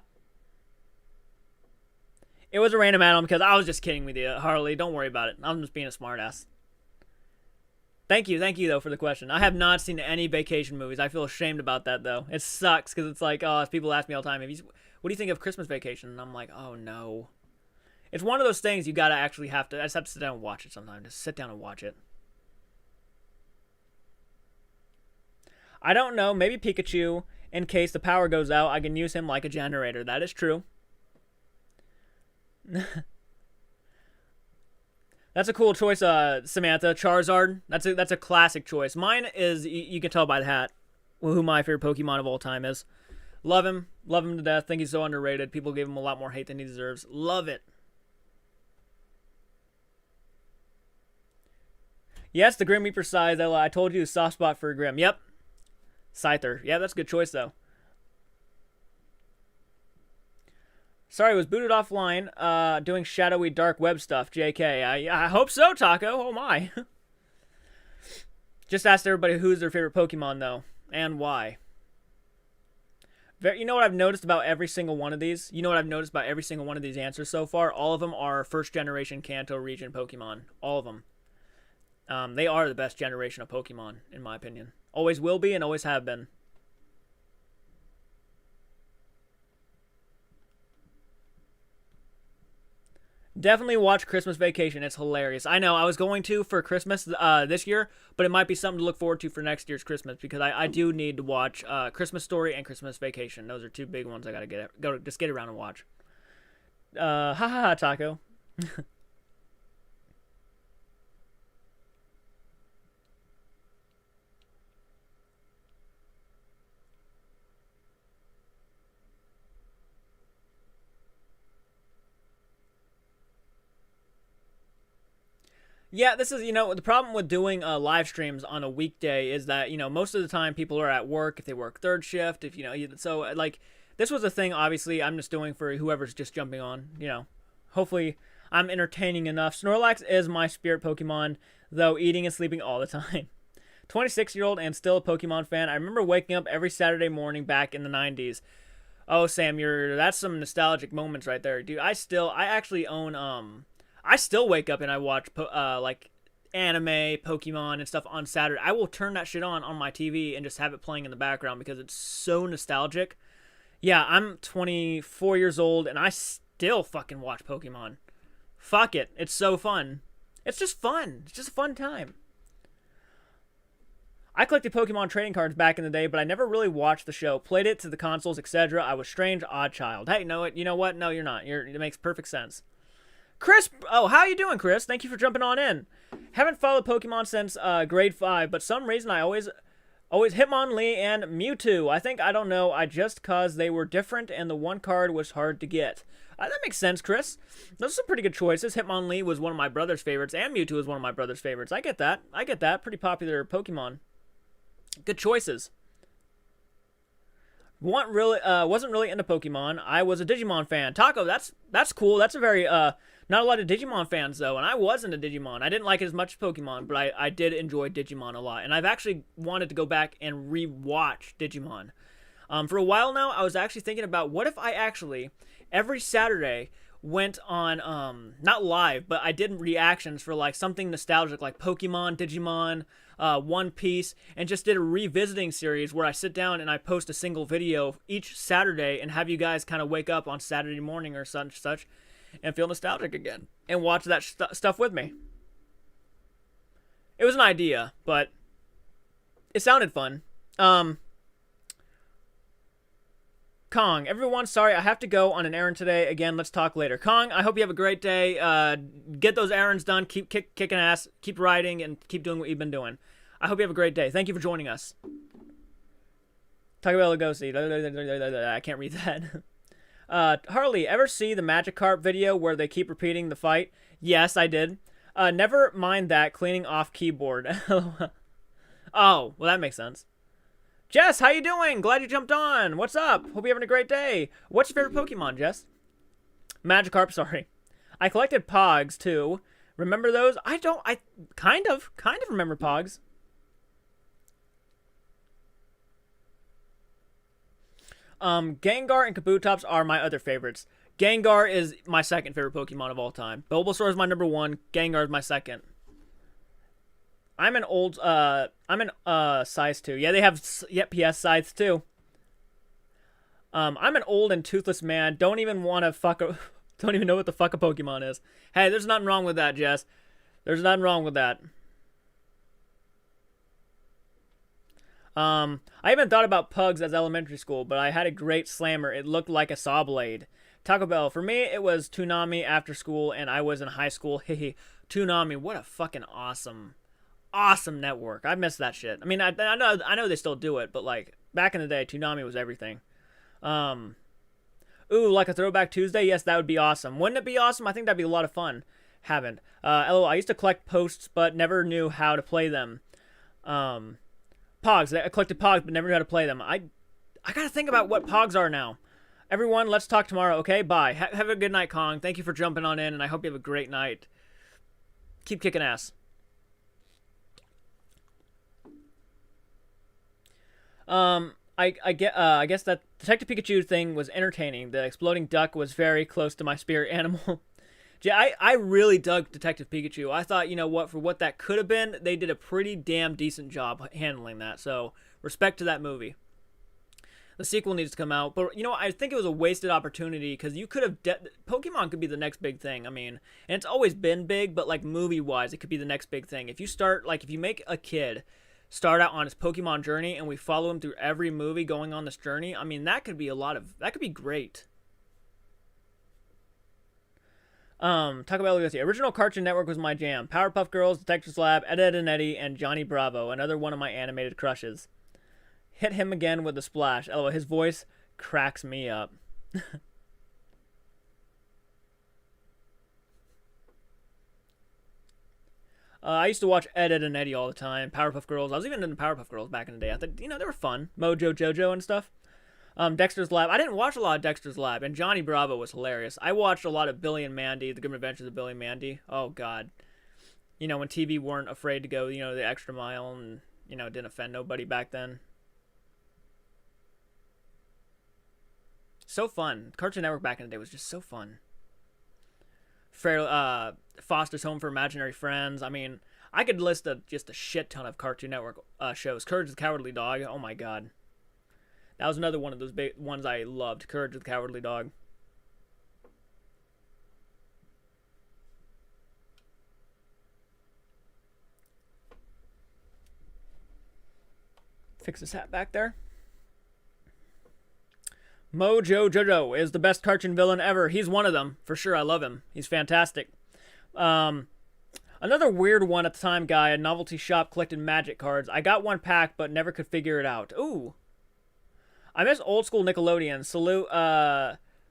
It was a random add-on because I was just kidding with you, Harley. Don't worry about it. I'm just being a smartass. Thank you, though, for the question. I have not seen any vacation movies. I feel ashamed about that, though. It sucks, because it's like, oh, people ask me all the time, what do you think of Christmas Vacation? And I'm like, oh, no. It's one of those things you gotta actually I just have to sit down and watch it sometime. Just sit down and watch it. I don't know, maybe Pikachu, in case the power goes out, I can use him like a generator. That is true. That's a cool choice, Samantha. Charizard. That's a classic choice. Mine is, you can tell by the hat, who my favorite Pokemon of all time is. Love him. Love him to death. Think he's so underrated. People give him a lot more hate than he deserves. Love it. Yes, the Grim Reaper size. I told you, soft spot for Grim. Yep. Scyther. Yeah, that's a good choice, though. Sorry, was booted offline doing shadowy dark web stuff. JK. I hope so, Taco. Oh, my. Just asked everybody who's their favorite Pokemon, though, and why. You know what I've noticed about every single one of these? You know what I've noticed about every single one of these answers so far? All of them are first-generation Kanto region Pokemon. All of them. They are the best generation of Pokemon, in my opinion. Always will be and always have been. Definitely watch Christmas Vacation. It's hilarious. I know I was going to for Christmas this year, but it might be something to look forward to for next year's Christmas because I do need to watch Christmas Story and Christmas Vacation. Those are two big ones I gotta get around and watch. Ha ha ha, Taco. Yeah, this is, the problem with doing live streams on a weekday is that, most of the time people are at work, if they work third shift, so, like, this was a thing, obviously, I'm just doing for whoever's just jumping on, Hopefully, I'm entertaining enough. Snorlax is my spirit Pokemon, though eating and sleeping all the time. 26-year-old and still a Pokemon fan. I remember waking up every Saturday morning back in the 90s. Oh, Sam, that's some nostalgic moments right there. Dude, I actually own, I still wake up and I watch like anime, Pokemon, and stuff on Saturday. I will turn that shit on my TV and just have it playing in the background because it's so nostalgic. Yeah, I'm 24 years old and I still fucking watch Pokemon. Fuck it. It's so fun. It's just fun. It's just a fun time. I collected Pokemon trading cards back in the day, but I never really watched the show. Played it to the consoles, etc. I was strange, odd child. Hey, know it. You know what? No, you're not. It makes perfect sense. Chris, oh, how you doing, Chris? Thank you for jumping on in. Haven't followed Pokemon since grade 5, but some reason I always Hitmonlee and Mewtwo. I don't know, I just cause they were different and the one card was hard to get. That makes sense, Chris. Those are some pretty good choices. Hitmonlee was one of my brother's favorites, and Mewtwo was one of my brother's favorites. I get that. Pretty popular Pokemon. Good choices. Wasn't really into Pokemon. I was a Digimon fan. Taco, that's cool. That's a very not a lot of Digimon fans, though, and I was into Digimon. I didn't like it as much as Pokemon, but I did enjoy Digimon a lot. And I've actually wanted to go back and re-watch Digimon. For a while now, I was actually thinking about what if I actually, every Saturday, went on, not live, but I did reactions for, like, something nostalgic, like Pokemon, Digimon, One Piece, and just did a revisiting series where I sit down and I post a single video each Saturday and have you guys kind of wake up on Saturday morning or such and feel nostalgic again and watch that stuff with me. It was an idea, but it sounded fun. Kong, everyone, sorry, I have to go on an errand today. Again, let's talk later. Kong, I hope you have a great day. Get those errands done. Keep kicking ass. Keep riding and keep doing what you've been doing. I hope you have a great day. Thank you for joining us. Talk about Lugosi. I can't read that. Harley, ever see the Magikarp video where they keep repeating the fight? Yes, I did. Never mind that, cleaning off keyboard. Oh, well, that makes sense. Jess, how you doing? Glad you jumped on. What's up? Hope you're having a great day. What's your favorite Pokemon, Jess? Magikarp, sorry. I collected Pogs, too. Remember those? I kind of remember Pogs. Gengar and Kabutops are my other favorites. Gengar is my second favorite Pokemon of all time. Bulbasaur is my number 1. Gengar is my second. I'm an size 2. Yeah, they have, PS size 2. I'm an old and toothless man. Don't even know what the fuck a Pokemon is. Hey, there's nothing wrong with that, Jess. There's nothing wrong with that. I even thought about Pugs as elementary school, but I had a great slammer. It looked like a saw blade. Taco Bell. For me, it was Toonami after school, and I was in high school. Hehe. Toonami, what a fucking awesome network. I miss that shit. I mean, I know they still do it, but like back in the day, Toonami was everything. Ooh, like a Throwback Tuesday? Yes, that would be awesome. Wouldn't it be awesome? I think that'd be a lot of fun. Haven't. LOL, I used to collect posts, but never knew how to play them. Pogs. I collected Pogs, but never knew how to play them. I gotta think about what Pogs are now. Everyone, let's talk tomorrow, okay? Bye. Have a good night, Kong. Thank you for jumping on in, and I hope you have a great night. Keep kicking ass. I guess that Detective Pikachu thing was entertaining. The exploding duck was very close to my spirit animal. Yeah, I really dug Detective Pikachu. I thought, you know what, for what that could have been, they did a pretty damn decent job handling that. So, respect to that movie. The sequel needs to come out. But, you know, I think it was a wasted opportunity because you could have... Pokemon could be the next big thing. I mean, and it's always been big, but, like, movie-wise, it could be the next big thing. If you start, like, if you make a kid start out on his Pokemon journey and we follow him through every movie going on this journey, I mean, that could be that could be great. Talk about Legacy. Original Cartoon Network was my jam. Powerpuff Girls, Detectives Lab, Ed, Edd and Eddy, and Johnny Bravo, another one of my animated crushes. Hit him again with a splash. LOL, his voice cracks me up. I used to watch Ed, Edd and Eddy all the time. Powerpuff Girls. I was even into Powerpuff Girls back in the day. I thought, you know, they were fun. Mojo Jojo and stuff. Dexter's Lab. I didn't watch a lot of Dexter's Lab, and Johnny Bravo was hilarious. I watched a lot of Billy and Mandy, The Grim Adventures of Billy and Mandy. Oh, God. You know, when TV weren't afraid to go, you know, the extra mile and, you know, didn't offend nobody back then. So fun. Cartoon Network back in the day was just so fun. Foster's Home for Imaginary Friends. I mean, I could list just a shit ton of Cartoon Network shows. Courage the Cowardly Dog. Oh, my God. That was another one of those big ones I loved. Courage the Cowardly Dog. Fix his hat back there. Mojo Jojo is the best cartoon villain ever. He's one of them, for sure. I love him. He's fantastic. Another weird one at the time guy, a novelty shop collected magic cards. I got one pack, but never could figure it out. Ooh. I miss old school Nickelodeon.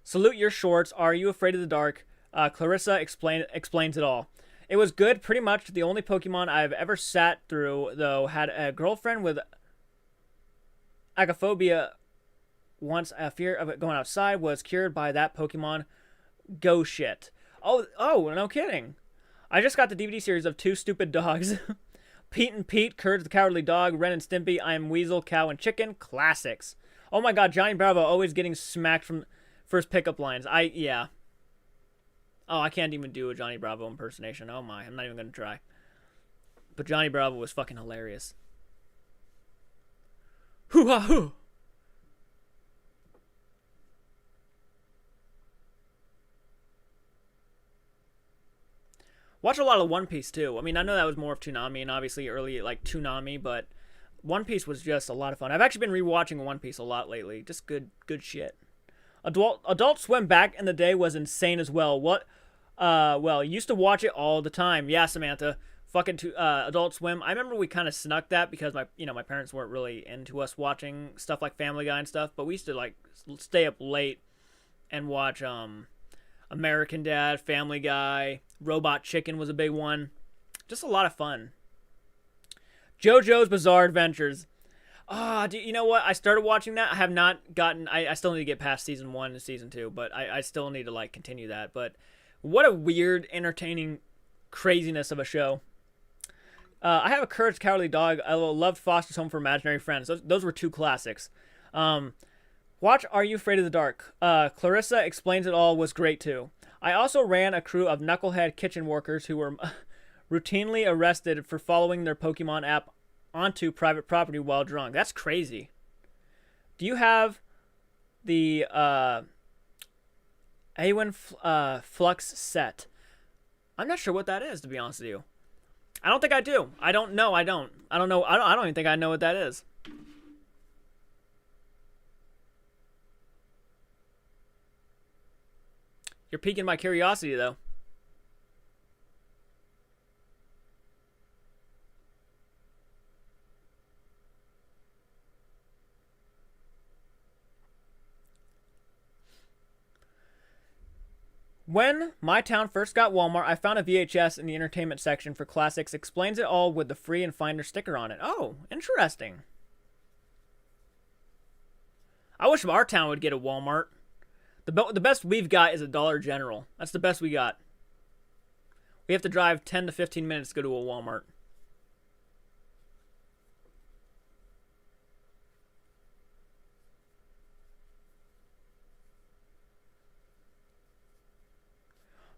Salute your shorts. Are you afraid of the dark? Clarissa explains it all. It was good. Pretty much the only Pokemon I've ever sat through, though, had a girlfriend with agoraphobia. Once a fear of it going outside was cured by that Pokemon. Go shit. Oh, no kidding. I just got the DVD series of Two Stupid Dogs. Pete and Pete, Courage the Cowardly Dog, Ren and Stimpy, I Am Weasel, Cow and Chicken. Classics. Oh my god, Johnny Bravo always getting smacked from first pickup lines. Yeah. Oh, I can't even do a Johnny Bravo impersonation. Oh my, I'm not even going to try. But Johnny Bravo was fucking hilarious. Hoo-ha-hoo! Watch a lot of One Piece, too. I mean, I know that was more of Toonami, and obviously early, like, Toonami, but One Piece was just a lot of fun. I've actually been rewatching One Piece a lot lately. Just good shit. Adult Swim back in the day was insane as well. Well, used to watch it all the time. Yeah, Samantha. Fucking Adult Swim. I remember we kind of snuck that because my parents weren't really into us watching stuff like Family Guy and stuff, but we used to, like, stay up late and watch, American Dad, Family Guy, Robot Chicken was a big one. Just a lot of fun. JoJo's Bizarre Adventures. You know what? I started watching that. I have not gotten... I still need to get past Season 1 and Season 2, but I still need to, like, continue that. But what a weird, entertaining craziness of a show. I have a Courage the Cowardly Dog. I loved Foster's Home for Imaginary Friends. Those were two classics. Watch Are You Afraid of the Dark? Clarissa Explains It All was great too. I also ran a crew of knucklehead kitchen workers who were routinely arrested for following their Pokemon app onto private property while drunk. That's crazy. Do you have the Awen Flux set? I'm not sure what that is, to be honest with you. I don't think I do. I don't know. I don't know. I don't even think I know what that is. You're piquing my curiosity, though. When my town first got Walmart, I found a VHS in the entertainment section for classics. Explains it all with the free and finder sticker on it. Oh, interesting. I wish our town would get a Walmart. The best we've got is a Dollar General. That's the best we got. We have to drive 10 to 15 minutes to go to a Walmart.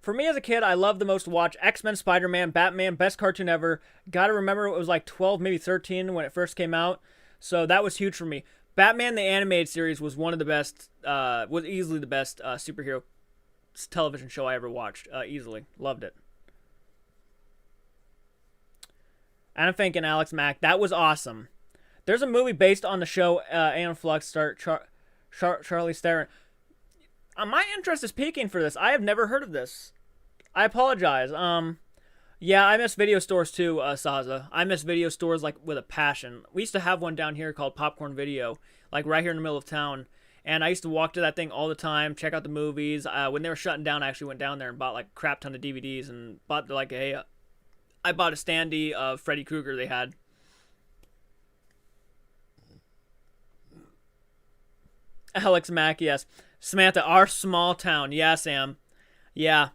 For me as a kid, I loved the most to watch X-Men, Spider-Man, Batman, best cartoon ever. Gotta remember it was like 12, maybe 13 when it first came out. So that was huge for me. Batman the Animated Series was one of the best, was easily the best superhero television show I ever watched. Easily. Loved it. And I'm thinking Alex Mack. That was awesome. There's a movie based on the show Aeon Flux star Charlie Theron. My interest is peaking for this. I have never heard of this. I apologize. Yeah, I miss video stores too, Saza. I miss video stores like with a passion. We used to have one down here called Popcorn Video, like right here in the middle of town. And I used to walk to that thing all the time, check out the movies. When they were shutting down, I actually went down there and bought like a crap ton of DVDs and bought like I bought a standee of Freddy Krueger they had. Alex Mack, yes. Samantha, our small town. Yeah, Sam. Yeah.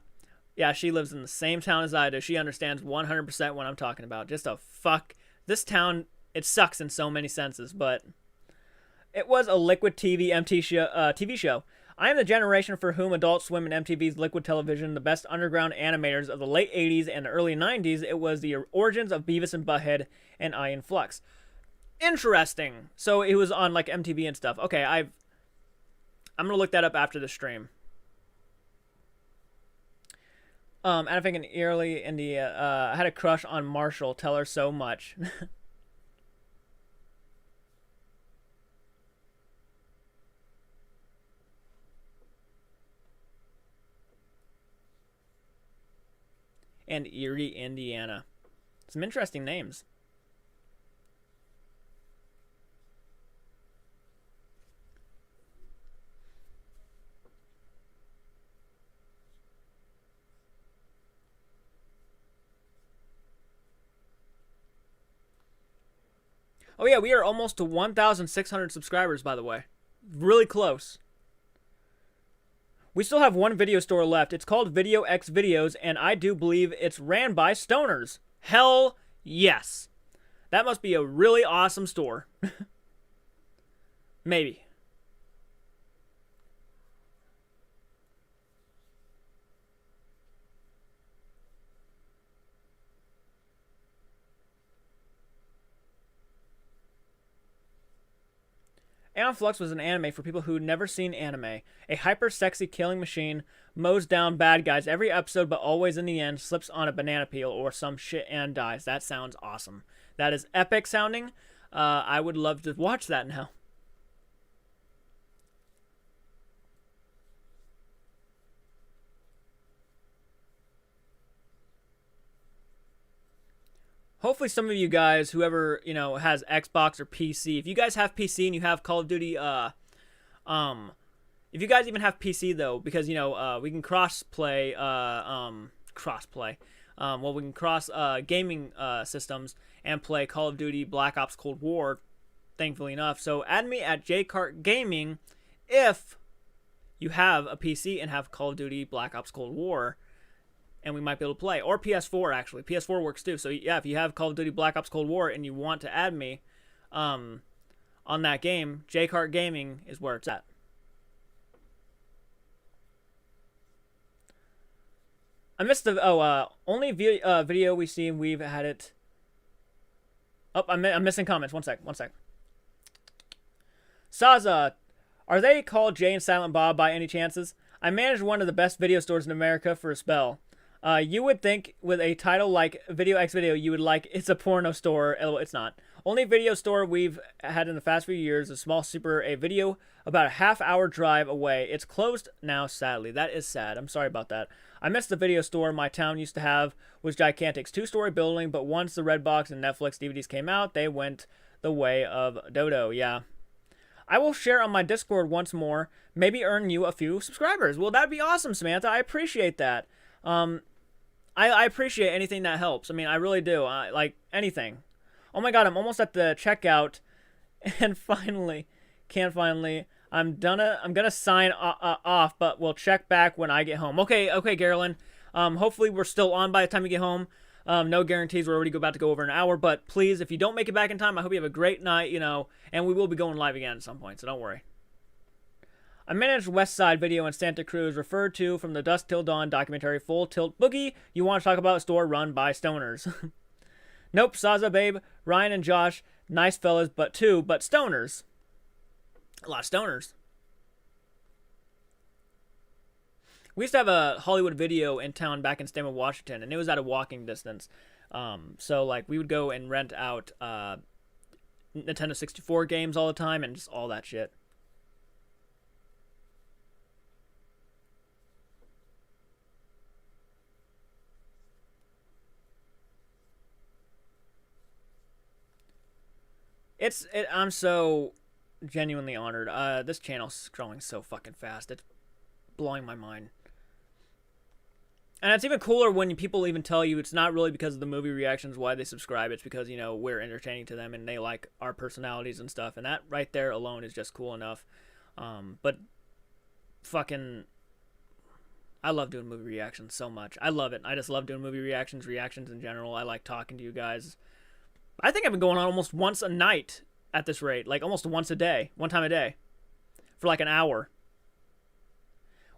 Yeah, she lives in the same town as I do. She understands 100% what I'm talking about. Just a fuck. This town, it sucks in so many senses, but it was a Liquid TV show. I am the generation for whom Adult Swim and MTV's Liquid Television, the best underground animators of the late 80s and early 90s. It was the origins of Beavis and Butthead and Aeon Flux. Interesting. So it was on like MTV and stuff. Okay, I'm going to look that up after the stream. And I think in early India, I had a crush on Marshall. Tell her so much. and Erie, Indiana. Some interesting names. Oh yeah, we are almost to 1,600 subscribers, by the way. Really close. We still have one video store left. It's called Video X Videos, and I do believe it's ran by stoners. Hell yes. That must be a really awesome store. Maybe. Aeon Flux was an anime for people who'd never seen anime. A hyper-sexy killing machine mows down bad guys every episode, but always in the end slips on a banana peel or some shit and dies. That sounds awesome. That is epic sounding. I would love to watch that now. Hopefully some of you guys, whoever, has Xbox or PC, if you guys have PC and you have Call of Duty, if you guys even have PC though, because, we can cross-play, we can cross gaming systems and play Call of Duty Black Ops Cold War, thankfully enough. So add me at Jcart Gaming if you have a PC and have Call of Duty Black Ops Cold War, and we might be able to play. Or PS4, actually. PS4 works too. So yeah, if you have Call of Duty Black Ops Cold War and you want to add me on that game, Jcart Gaming is where it's at. I missed the only video we see. We've had it. Oh, I'm missing comments. One sec. Saza, are they called Jay and Silent Bob by any chances? I managed one of the best video stores in America for a spell. You would think with a title like Video X Video, you would like it's a porno store. It's not. Only video store we've had in the past few years, a small super, a video about a half-hour drive away. It's closed now, sadly. That is sad. I'm sorry about that. I missed the video store my town used to have, was Gigantic's two-story building, but once the Redbox and Netflix DVDs came out, they went the way of Dodo. Yeah. I will share on my Discord once more, maybe earn you a few subscribers. Well, that'd be awesome, Samantha. I appreciate that. I appreciate anything that helps. I mean, I really do. Like, anything. Oh my god, I'm almost at the checkout, and I'm gonna sign off, but we'll check back when I get home. Okay, Garland. Hopefully we're still on by the time you get home. No guarantees. We're already about to go over an hour, but please, if you don't make it back in time, I hope you have a great night, and we will be going live again at some point, so don't worry. I managed West Side Video in Santa Cruz, referred to from the Dusk Till Dawn documentary Full Tilt Boogie. You want to talk about a store run by stoners. Nope, Saza, babe, Ryan and Josh, nice fellas, but stoners. A lot of stoners. We used to have a Hollywood Video in town back in Stanwood, Washington, and it was at a walking distance. So, like, we would go and rent out Nintendo 64 games all the time and just all that shit. I'm so genuinely honored. This channel's growing so fucking fast. It's blowing my mind. And it's even cooler when people even tell you it's not really because of the movie reactions why they subscribe. It's because, we're entertaining to them and they like our personalities and stuff. And that right there alone is just cool enough. But fucking, I love doing movie reactions so much. I love it. I just love doing movie reactions in general. I like talking to you guys. I think I've been going on almost once a night at this rate. Like almost one time a day. For like an hour.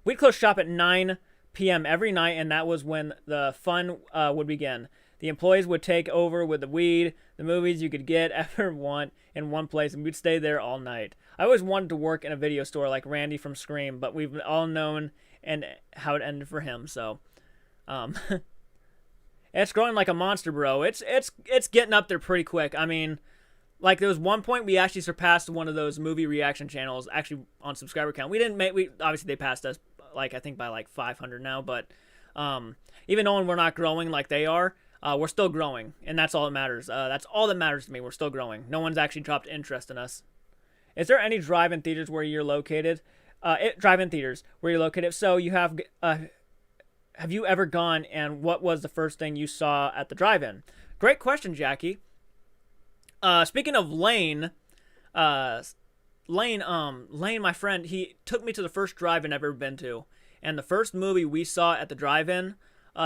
We'd close shop at 9 p.m. every night, and that was when the fun would begin. The employees would take over with the weed, the movies you could ever want in one place, and we'd stay there all night. I always wanted to work in a video store like Randy from Scream, but we've all known and how it ended for him, so... It's growing like a monster, bro. It's getting up there pretty quick. I mean, like there was one point we actually surpassed one of those movie reaction channels actually on subscriber count. We obviously they passed us like I think by like 500 now, but Even knowing we're not growing like they are, we're still growing, and that's all that matters. That's all that matters to me. We're still growing. No one's actually dropped interest in us. Is there any drive-in theaters where you're located? Drive-in theaters where you're located. So you have you ever gone, and what was the first thing you saw at the drive-in? Great question, Jackie. Speaking of Lane, Lane, my friend, he took me to the first drive-in I've ever been to, and the first movie we saw at the drive-in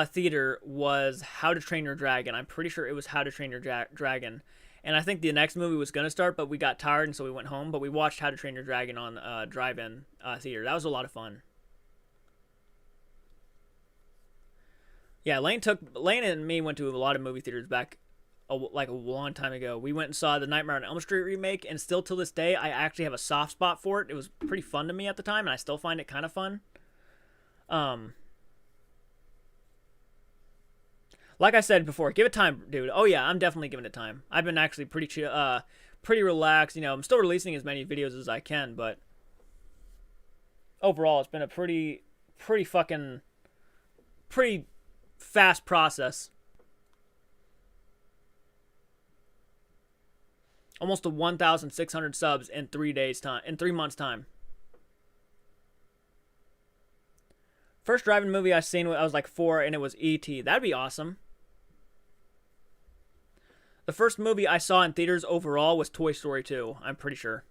theater was How to Train Your Dragon. I'm pretty sure it was How to Train Your Dragon. And I think the next movie was going to start, but we got tired, and so we went home. But we watched How to Train Your Dragon on drive-in theater. That was a lot of fun. Yeah, Lane and me went to a lot of movie theaters back like a long time ago. We went and saw the Nightmare on Elm Street remake, and still to this day, I actually have a soft spot for it. It was pretty fun to me at the time, and I still find it kind of fun. Like I said before, give it time, dude. Oh yeah, I'm definitely giving it time. I've been actually pretty relaxed. You know, I'm still releasing as many videos as I can, but overall, it's been a pretty fast process. Almost to 1,600 subs in 3 months time. First drive-in movie I seen when I was like 4, and it was E.T. That'd be awesome. The first movie I saw in theaters overall was Toy Story 2, I'm pretty sure.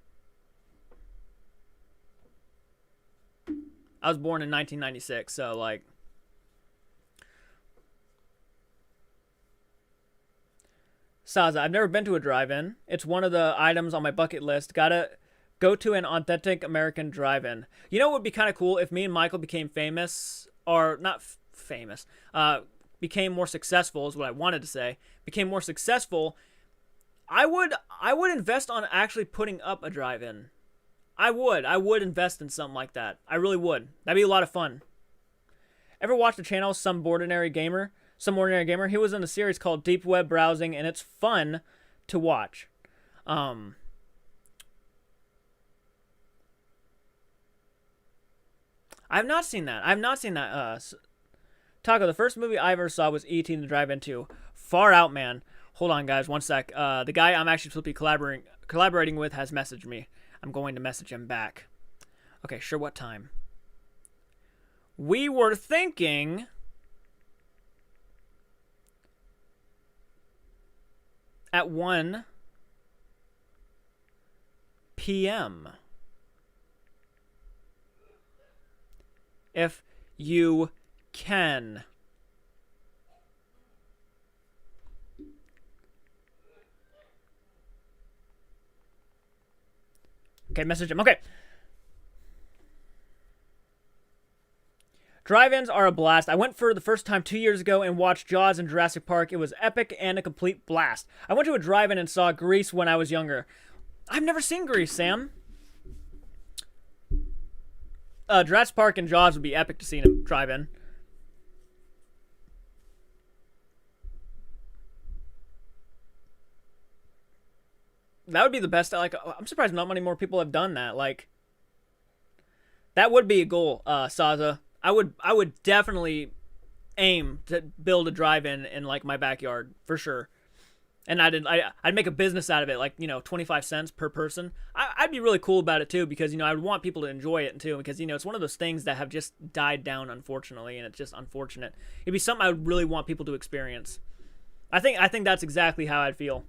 I was born in 1996, so like... Saza, I've never been to a drive-in. It's one of the items on my bucket list. Gotta go to an authentic American drive-in. You know what would be kind of cool if me and Michael became famous, or not famous, became more successful is what I wanted to say. Became more successful. I would invest on actually putting up a drive-in. I would invest in something like that. I really would. That'd be a lot of fun. Ever watch the channel Some Ordinary Gamer? Some Ordinary Gamer. He was in a series called Deep Web Browsing, and it's fun to watch. I've not seen that. Taco, the first movie I ever saw was E.T. in the drive-in 2. Far out, man. Hold on, guys. One sec. The guy I'm actually supposed to be collaborating with has messaged me. I'm going to message him back. Okay, sure. What time? We were thinking... at 1 p.m. If you can. Okay, message him. Okay. Drive-ins are a blast. I went for the first time 2 years ago and watched Jaws and Jurassic Park. It was epic and a complete blast. I went to a drive-in and saw Grease when I was younger. I've never seen Grease, Sam. Jurassic Park and Jaws would be epic to see in a drive-in. That would be the best. Like, I'm surprised not many more people have done that. Like, that would be a goal, Saza. I would definitely aim to build a drive-in in like my backyard for sure, and I'd make a business out of it, like, you know, 25 cents per person. I'd be really cool about it too, because, you know, I would want people to enjoy it too, because, you know, it's one of those things that have just died down, unfortunately, and it's just unfortunate. It'd be something I would really want people to experience. I think that's exactly how I'd feel.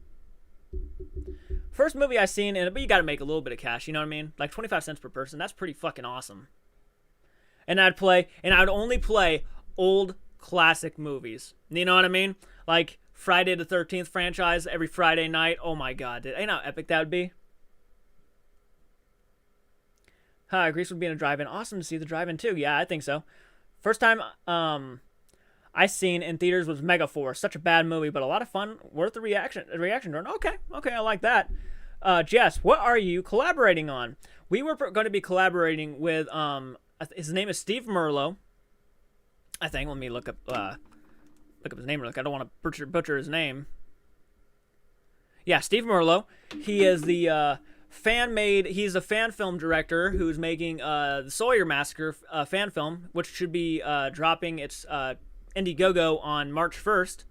First movie I seen, but you got to make a little bit of cash, you know what I mean? Like 25 cents per person. That's pretty fucking awesome. And I'd only play old classic movies. You know what I mean? Like Friday the 13th franchise every Friday night. Oh my god, you know how epic that would be? Hi, Grease would be in a drive-in. Awesome to see the drive-in too. Yeah, I think so. First time I seen in theaters was Megaforce. Such a bad movie, but a lot of fun. Worth the reaction, Jordan. Okay, I like that. Jess, what are you collaborating on? We were going to be collaborating with his name is Steve Merlo, I think. Let me look up his name real quick. I don't want to butcher his name. Yeah, Steve Merlo. He is the He's a fan film director who's making the Sawyer Massacre fan film, which should be dropping its Indiegogo on March 1st.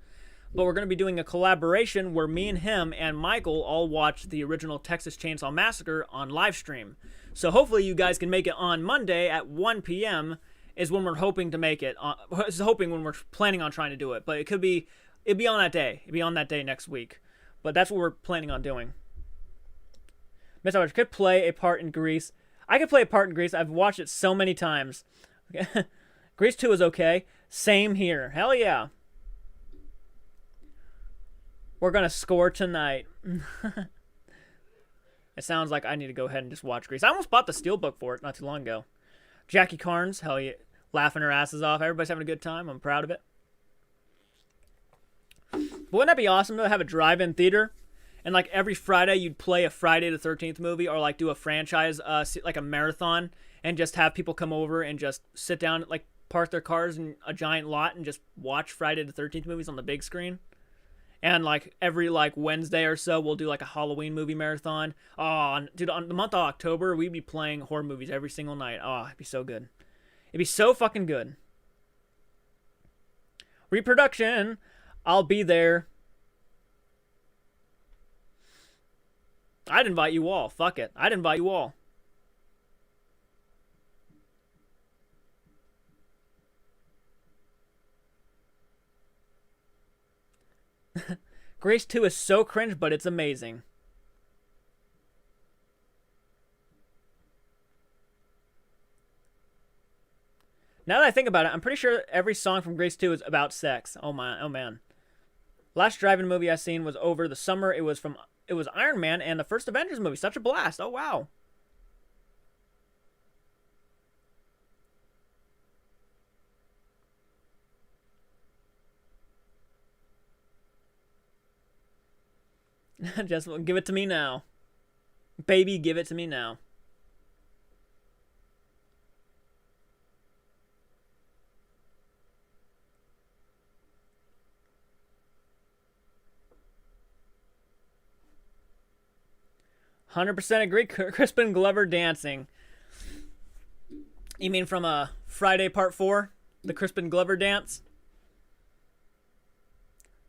But we're going to be doing a collaboration where me and him and Michael all watch the original Texas Chainsaw Massacre on live stream. So hopefully you guys can make it on Monday at 1 p.m. is when we're hoping to make it. When we're planning on trying to do it. But it'd be on that day. It'd be on that day next week. But that's what we're planning on doing. Miss Howard could play a part in Grease. I could play a part in Grease. I've watched it so many times. Grease 2 is okay. Same here. Hell yeah. We're going to score tonight. It sounds like I need to go ahead and just watch Grease. I almost bought the Steelbook for it not too long ago. Jackie Carnes, hell yeah. Laughing her asses off. Everybody's having a good time. I'm proud of it. But wouldn't that be awesome to have a drive-in theater? And like every Friday you'd play a Friday the 13th movie or like do a franchise, like a marathon, and just have people come over and just sit down, like park their cars in a giant lot and just watch Friday the 13th movies on the big screen. And like every like Wednesday or so, we'll do like a Halloween movie marathon. Oh, dude, on the month of October, we'd be playing horror movies every single night. Oh, it'd be so good. It'd be so fucking good. Reproduction. I'll be there. I'd invite you all. Fuck it. I'd invite you all. Grease 2 is so cringe, but it's amazing. Now that I think about it, I'm pretty sure every song from Grease 2 is about sex. Oh man. Last drive-in movie I seen was over the summer. It was Iron Man and the first Avengers movie. Such a blast. Oh wow. Just give it to me now. Baby, give it to me now. "100% agree. Crispin Glover dancing." You mean from Friday Part 4? The Crispin Glover dance?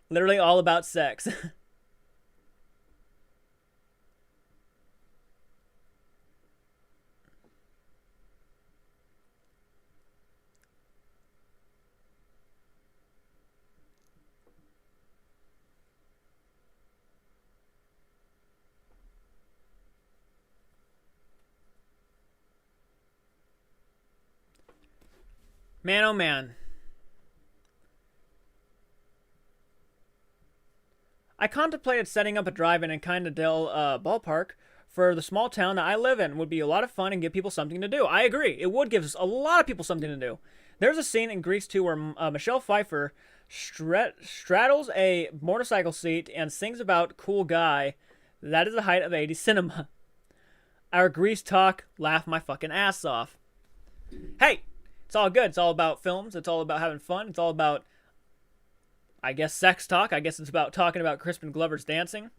Literally all about sex. 'Man, oh man. I contemplated setting up a drive-in in Kindledale ballpark for the small town that I live in. It would be a lot of fun and give people something to do. I agree. It would give a lot of people something to do. There's a scene in Grease 2 where Michelle Pfeiffer straddles a motorcycle seat and sings about "Cool Guy." That is the height of 80s cinema. Our Grease talk, laugh my fucking ass off. Hey, it's all good. It's all about films. It's all about having fun. It's all about, I guess, sex talk. I guess it's about talking about Crispin Glover's dancing.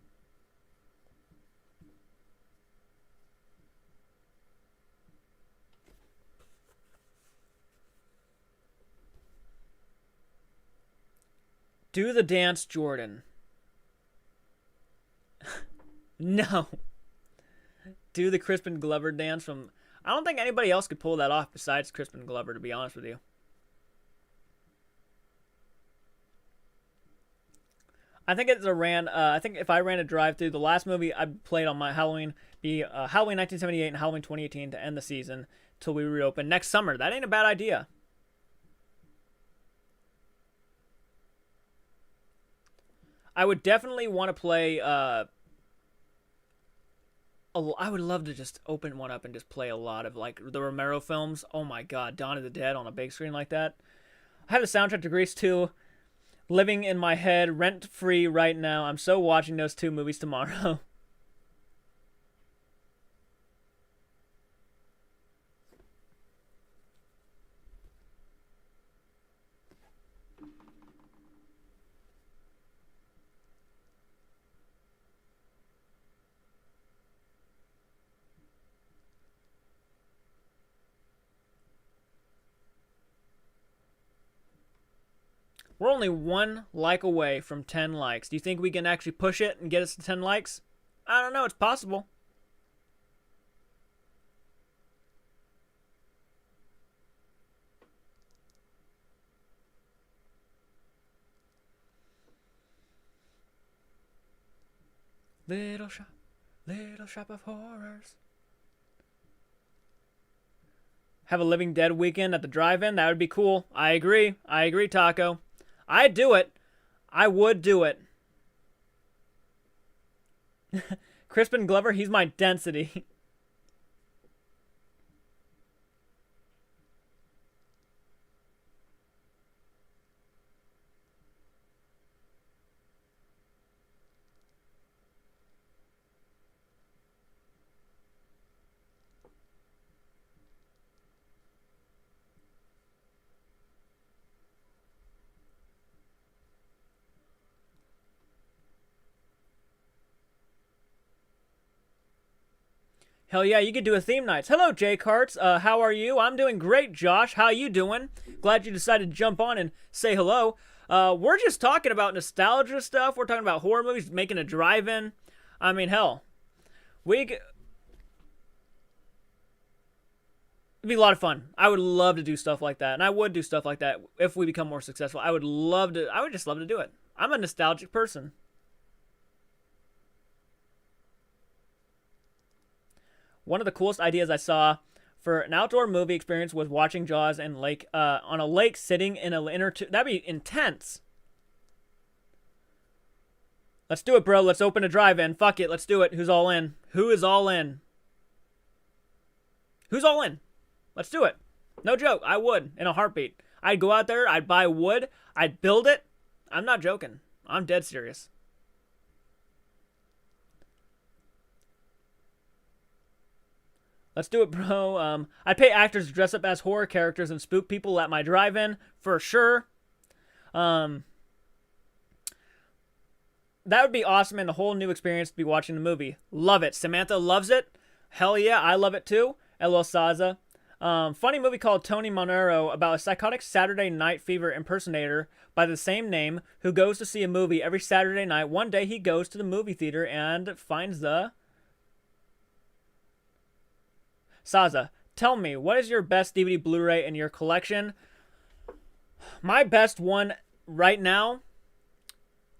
Do the dance, Jordan. No. Do the Crispin Glover dance from... I don't think anybody else could pull that off besides Crispin Glover, to be honest with you. I think I think if I ran a drive-through, the last movie I played on my Halloween be Halloween 1978 and Halloween 2018 to end the season till we reopen next summer. That ain't a bad idea. I would definitely want to play... I would love to just open one up and just play a lot of like the Romero films. Oh my god, Dawn of the Dead on a big screen like that. I have the soundtrack to Grease 2 living in my head rent-free right now. I'm so watching those two movies tomorrow. We're only 1 like away from 10 likes. Do you think we can actually push it and get us to 10 likes? I don't know. It's possible. Little shop of horrors. Have a Living Dead weekend at the drive-in. That would be cool. I agree, Taco. I'd do it. I would do it. Crispin Glover, he's my density. Hell yeah, you could do a theme nights. Hello, Jcarts. How are you? I'm doing great, Josh. How you doing? Glad you decided to jump on and say hello. We're just talking about nostalgia stuff. We're talking about horror movies, making a drive-in. I mean, hell, it'd be a lot of fun. I would love to do stuff like that, and I would do stuff like that if we become more successful. I would just love to do it. I'm a nostalgic person. One of the coolest ideas I saw for an outdoor movie experience was watching Jaws and on a lake, sitting in a inner tube. That'd be intense. Let's do it, bro. Let's open a drive-in. Fuck it. Let's do it. Who's all in? Who is all in? Who's all in? Let's do it. No joke. I would in a heartbeat. I'd go out there. I'd buy wood. I'd build it. I'm not joking. I'm dead serious. Let's do it, bro. I'd pay actors to dress up as horror characters and spook people at my drive-in for sure. That would be awesome and a whole new experience to be watching the movie. Love it. Samantha loves it. Hell yeah, I love it too. Elo Saza. Funny movie called Tony Monero about a psychotic Saturday Night Fever impersonator by the same name who goes to see a movie every Saturday night. One day he goes to the movie theater and finds the... Saza, tell me, what is your best DVD Blu-ray in your collection? My best one right now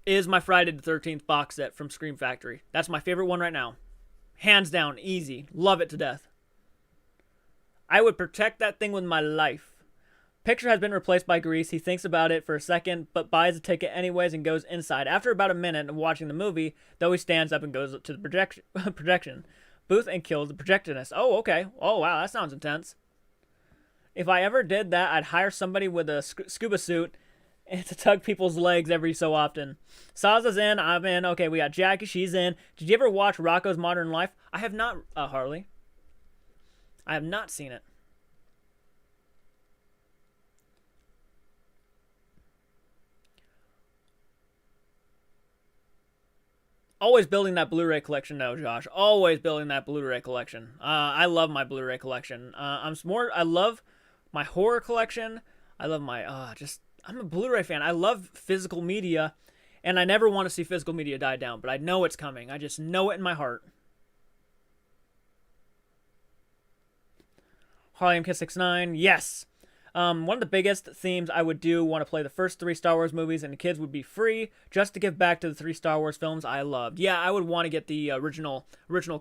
is my Friday the 13th box set from Scream Factory. That's my favorite one right now. Hands down, easy. Love it to death. I would protect that thing with my life. Picture has been replaced by Grease. He thinks about it for a second, but buys a ticket anyways and goes inside. After about a minute of watching the movie, though, he stands up and goes up to the projection booth and kills the projectionist. Oh, okay. Oh, wow, that sounds intense. If I ever did that, I'd hire somebody with a scuba suit and to tug people's legs every so often. Saza's in. I'm in. Okay, we got Jackie. She's in. Did you ever watch Rocko's Modern Life? I have not, Harley. I have not seen it. Always building that Blu-ray collection, though, Josh. Always building that Blu-ray collection. I love my Blu-ray collection. I love my horror collection. I love my I'm a Blu-ray fan. I love physical media, and I never want to see physical media die down. But I know it's coming. I just know it in my heart. Harley MK69, yes. One of the biggest themes I would want to play the first 3 Star Wars movies, and the kids would be free just to give back to the 3 Star Wars films I loved. Yeah, I would want to get the original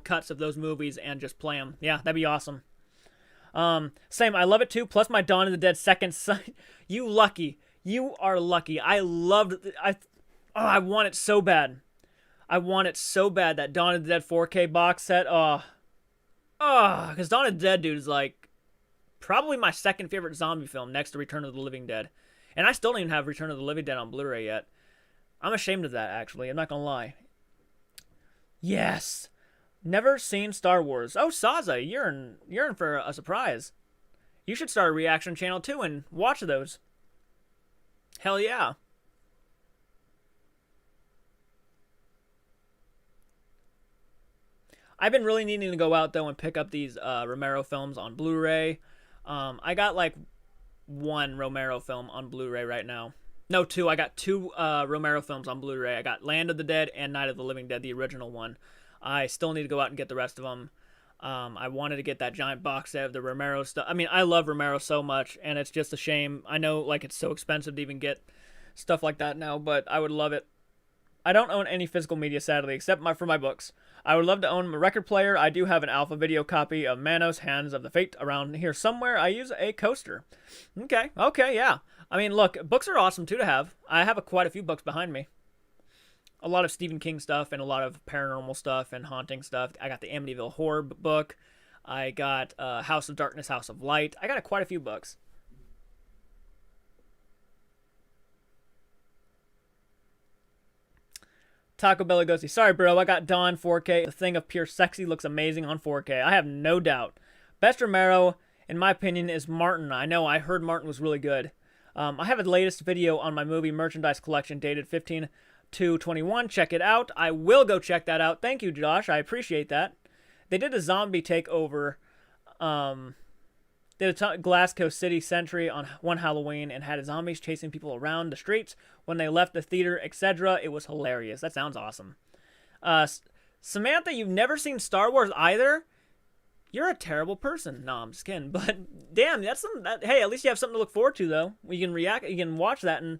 cuts of those movies and just play them. Yeah, that'd be awesome. Same, I love it too. Plus my Dawn of the Dead second son. You lucky. You are lucky. I want it so bad. I want it so bad, that Dawn of the Dead 4K box set. Because Dawn of the Dead, dude, is like probably my second favorite zombie film next to Return of the Living Dead. And I still don't even have Return of the Living Dead on Blu-ray yet. I'm ashamed of that, actually. I'm not going to lie. Yes. Never seen Star Wars. Oh, Saza, you're in for a surprise. You should start a reaction channel, too, and watch those. Hell yeah. I've been really needing to go out, though, and pick up these Romero films on Blu-ray. I got, like, one Romero film on Blu-ray right now. No, two. I got two Romero films on Blu-ray. I got Land of the Dead and Night of the Living Dead, the original one. I still need to go out and get the rest of them. I wanted to get that giant box set of the Romero stuff. I mean, I love Romero so much, and it's just a shame. I know, like, it's so expensive to even get stuff like that now, but I would love it. I don't own any physical media, sadly, except for my books. I would love to own a record player. I do have an alpha video copy of Manos, Hands of the Fate around here somewhere. I use a coaster. Okay, yeah. I mean, look, books are awesome, too, to have. I have quite a few books behind me. A lot of Stephen King stuff and a lot of paranormal stuff and haunting stuff. I got the Amityville Horror book. I got House of Darkness, House of Light. I got quite a few books. Taco Bell Lugosi. Sorry, bro. I got Dawn 4K. The thing of pure sexy looks amazing on 4K. I have no doubt. Best Romero, in my opinion, is Martin. I know. I heard Martin was really good. I have a latest video on my movie merchandise collection dated 15/2/21. Check it out. I will go check that out. Thank you, Josh. I appreciate that. They did a zombie takeover. Did a Glasgow City Sentry on one Halloween and had zombies chasing people around the streets when they left the theater, etc. It was hilarious. That sounds awesome. Samantha, you've never seen Star Wars either? You're a terrible person. No, I'm just kidding. But damn, that's something. Hey, at least you have something to look forward to, though. You can react. You can watch that and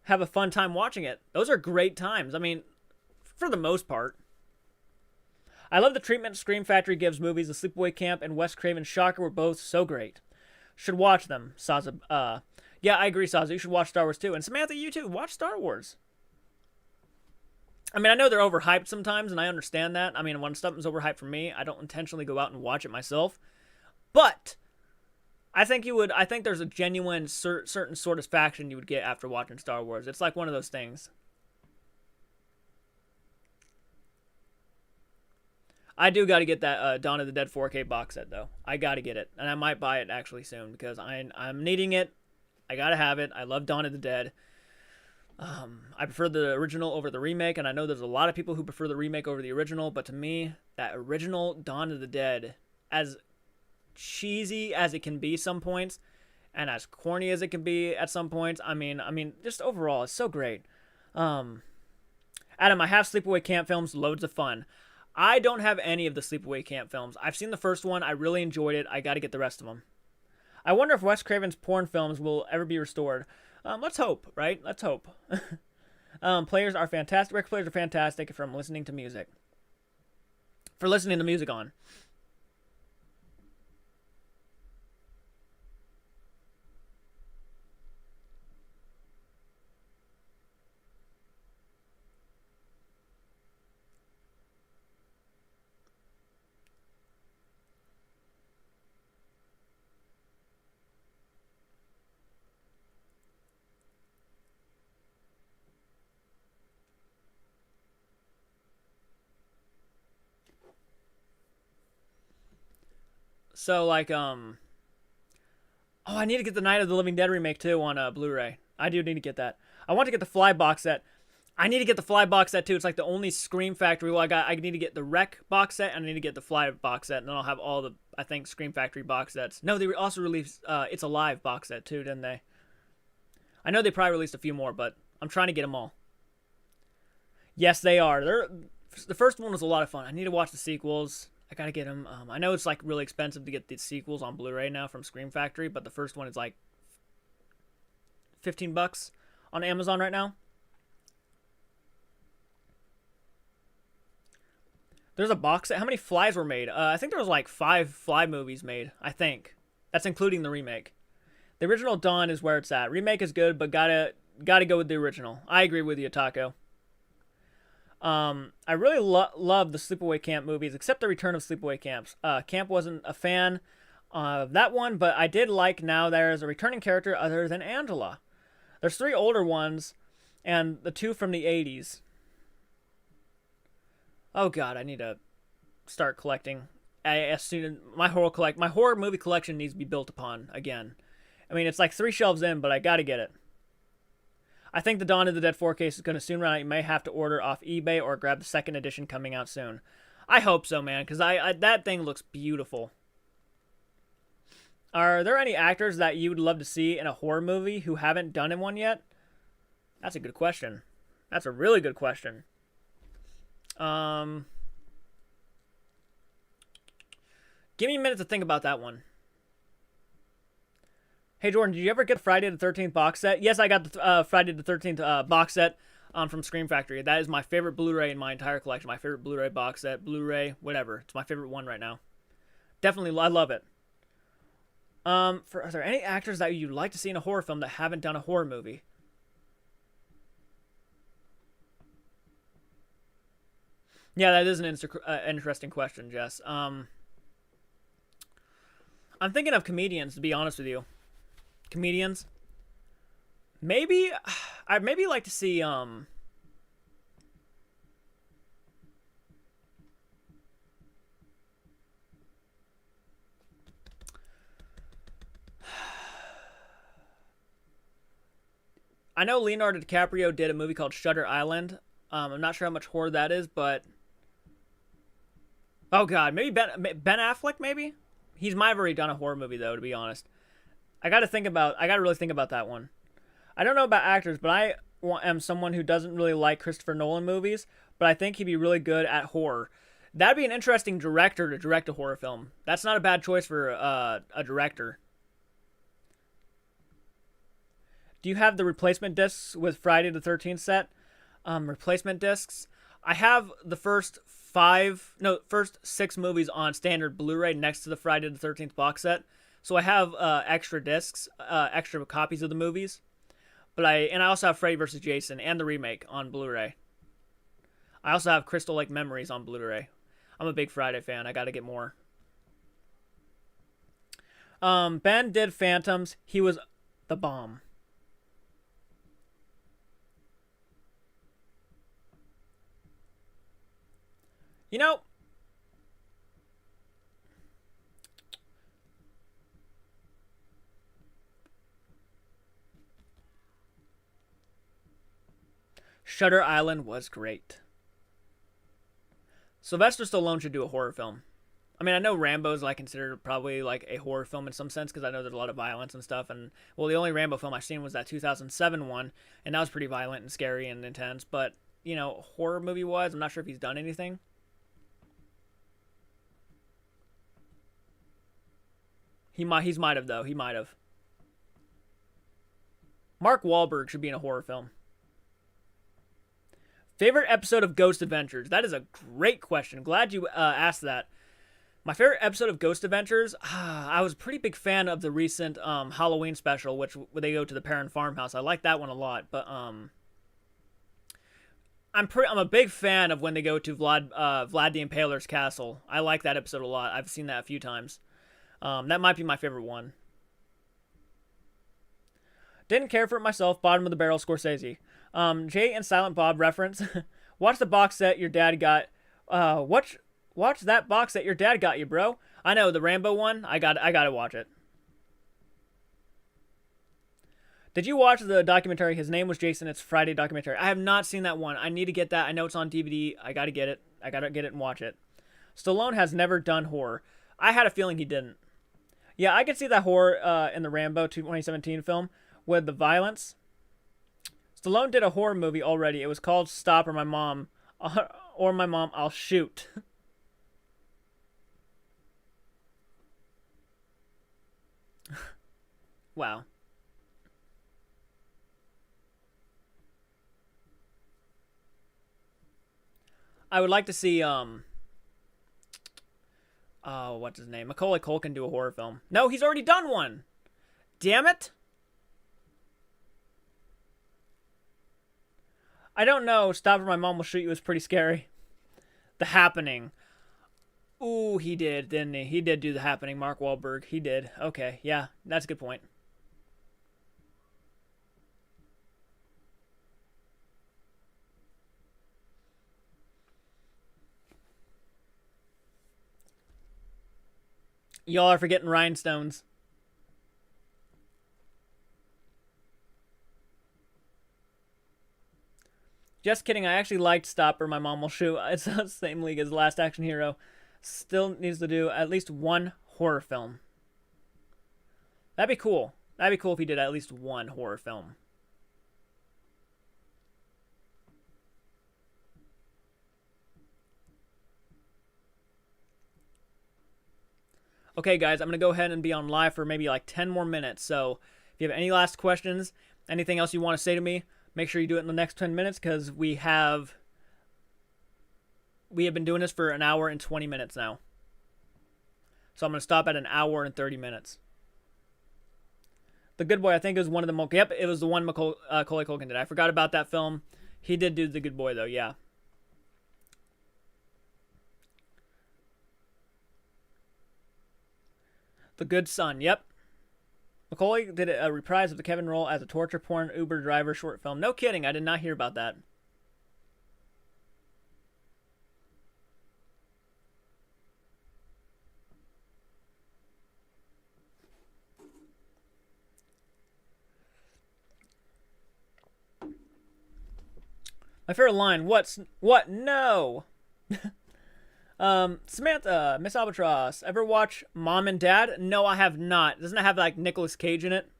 have a fun time watching it. Those are great times. I mean, for the most part. I love the treatment Scream Factory gives movies. The Sleepaway Camp and Wes Craven's Shocker were both so great. Should watch them, Saza. Yeah, I agree, Saza. You should watch Star Wars too. And Samantha, you too. Watch Star Wars. I mean, I know they're overhyped sometimes, and I understand that. I mean, when something's overhyped for me, I don't intentionally go out and watch it myself. But I think you would. I think there's a genuine certain satisfaction you would get after watching Star Wars. It's like one of those things. I do got to get that Dawn of the Dead 4K box set, though. I got to get it. And I might buy it, actually, soon. Because I'm needing it. I got to have it. I love Dawn of the Dead. I prefer the original over the remake. And I know there's a lot of people who prefer the remake over the original. But to me, that original Dawn of the Dead, as cheesy as it can be some points, and as corny as it can be at some points, I mean, just overall, it's so great. Adam, I have Sleepaway Camp films. Loads of fun. I don't have any of the Sleepaway Camp films. I've seen the first one. I really enjoyed it. I got to get the rest of them. I wonder if Wes Craven's porn films will ever be restored. Let's hope, right? Let's hope. Players are fantastic. Record players are fantastic from listening to music. For listening to music on. So, like, oh, I need to get the Night of the Living Dead remake, too, on Blu-ray. I do need to get that. I want to get the Fly box set. I need to get the Fly box set, too. It's like the only Scream Factory. Well, I need to get the Wreck box set, and I need to get the Fly box set, and then I'll have all the, I think, Scream Factory box sets. No, they also released It's Alive box set, too, didn't they? I know they probably released a few more, but I'm trying to get them all. Yes, they are. The first one was a lot of fun. I need to watch the sequels. I gotta get them. I know it's like really expensive to get the sequels on Blu-ray now from Scream Factory, but the first one is like $15 on Amazon right now. There's a box set. How many Flies were made? I think there was like 5 Fly movies made. I think that's including the remake. The original Dawn is where it's at. Remake is good, but gotta go with the original. I agree with you, Taco. I really love the Sleepaway Camp movies, except the Return of Sleepaway Camps. Camp wasn't a fan of that one, but I did like now there's a returning character other than Angela. There's 3 older ones, and the 2 from the 80s. Oh God, I need to start collecting. My horror movie collection needs to be built upon again. I mean, it's like 3 shelves in, but I gotta get it. I think the Dawn of the Dead 4 case is going to soon run out. You may have to order off eBay or grab the second edition coming out soon. I hope so, man, because that thing looks beautiful. Are there any actors that you would love to see in a horror movie who haven't done in one yet? That's a good question. That's a really good question. Um, Give me a minute to think about that one. Hey Jordan, did you ever get Friday the 13th box set? Yes, I got the Friday the 13th box set from Scream Factory. That is my favorite Blu-ray in my entire collection. My favorite Blu-ray box set, Blu-ray, whatever. It's my favorite one right now. Definitely, I love it. Are there any actors that you'd like to see in a horror film that haven't done a horror movie? Yeah, that is an interesting question, Jess. I'm thinking of comedians, to be honest with you. Comedians. Maybe I'd maybe like to see I know Leonardo DiCaprio did a movie called Shutter Island. I'm not sure how much horror that is, but oh god, maybe Ben Affleck. Maybe he's might have already done a horror movie though. To be honest, I got to really think about that one. I don't know about actors, but I am someone who doesn't really like Christopher Nolan movies, but I think he'd be really good at horror. That'd be an interesting director to direct a horror film. That's not a bad choice for a director. Do you have the replacement discs with Friday the 13th set? Replacement discs. I have the first 6 movies on standard Blu-ray next to the Friday the 13th box set. So I have extra discs, extra copies of the movies. But I also have Freddy vs. Jason and the remake on Blu-ray. I also have Crystal Lake Memories on Blu-ray. I'm a big Friday fan. I got to get more. Ben did Phantoms. He was the bomb. You know, Shutter Island was great. Sylvester Stallone should do a horror film. I mean, I know Rambo's like considered probably like a horror film in some sense because I know there's a lot of violence and stuff. And well, the only Rambo film I've seen was that 2007 one, and that was pretty violent and scary and intense. But you know, horror movie wise, I'm not sure if he's done anything. He's might have though. He might have. Mark Wahlberg should be in a horror film. Favorite episode of Ghost Adventures? That is a great question. Glad you asked that. My favorite episode of Ghost Adventures, I was a pretty big fan of the recent Halloween special, which where they go to the Perrin farmhouse. I like that one a lot, but I'm a big fan of when they go to Vlad the Impaler's castle. I like that episode a lot. I've seen that a few times. That might be my favorite one. Didn't care for it myself. Bottom of the barrel Scorsese. Jay and Silent Bob reference. Watch the box set your dad got. Watch that box set your dad got you, bro. I know the Rambo one. I gotta watch it. Did you watch the documentary? His Name Was Jason. It's Friday documentary. I have not seen that one. I need to get that. I know it's on DVD. I gotta get it. I gotta get it and watch it. Stallone has never done horror. I had a feeling he didn't. Yeah, I could see that horror in the Rambo 2017 film with the violence. Stallone did a horror movie already. It was called Stop or My Mom, I'll Shoot. Wow. I would like to see what's his name? Macaulay Culkin do a horror film. No, he's already done one. Damn it. I don't know. Stop or My Mom Will Shoot You was pretty scary. The Happening. Ooh, he did, didn't he? He did do The Happening, Mark Wahlberg. He did. Okay, yeah, that's a good point. Y'all are forgetting Rhinestones. Just kidding. I actually liked Stopper. My Mom Will Shoot. It's the same league as Last Action Hero. Still needs to do at least one horror film. That'd be cool. That'd be cool if he did at least one horror film. Okay, guys, I'm going to go ahead and be on live for maybe like 10 more minutes. So if you have any last questions, anything else you want to say to me, make sure you do it in the next 10 minutes because we have been doing this for an hour and 20 minutes now. So I'm going to stop at an hour and 30 minutes. The Good Boy, I think, is one of the... Yep, it was the one Macaulay Culkin did. I forgot about that film. He did do The Good Boy, though, yeah. The Good Son, yep. Macaulay did a reprise of the Kevin role as a torture porn Uber driver short film. No kidding, I did not hear about that. My favorite line, what? No! Samantha, Miss Albatross, ever watch Mom and Dad? No, I have not. Doesn't it have, like, Nicolas Cage in it?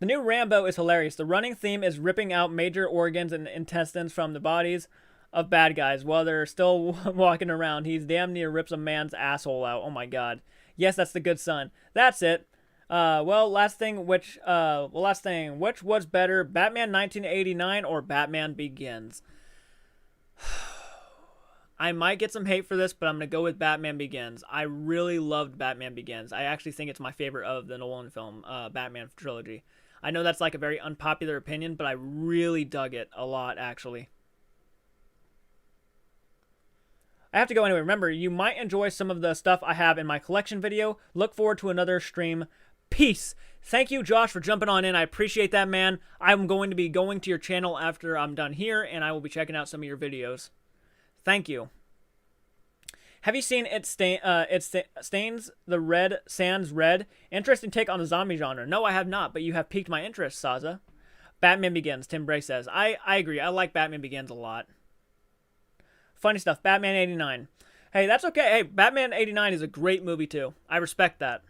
The new Rambo is hilarious. The running theme is ripping out major organs and intestines from the bodies of bad guys while they're still walking around. He's damn near rips a man's asshole out. Oh, my God. Yes, that's the Good Son. That's it. Last thing, which was better, Batman 1989 or Batman Begins? I might get some hate for this, but I'm going to go with Batman Begins. I really loved Batman Begins. I actually think it's my favorite of the Nolan film, Batman trilogy. I know that's like a very unpopular opinion, but I really dug it a lot, actually. I have to go anyway. Remember, you might enjoy some of the stuff I have in my collection video. Look forward to another stream. Peace. Thank you, Josh, for jumping on in. I appreciate that, man. I'm going to be going to your channel after I'm done here, and I will be checking out some of your videos. Thank you. Have you seen It Stains the Red Sands Red? Interesting take on the zombie genre. No, I have not, but you have piqued my interest, Saza. Batman Begins, Tim Bray says. I agree. I like Batman Begins a lot. Funny stuff. Batman 89. Hey, that's okay. Hey, Batman 89 is a great movie, too. I respect that.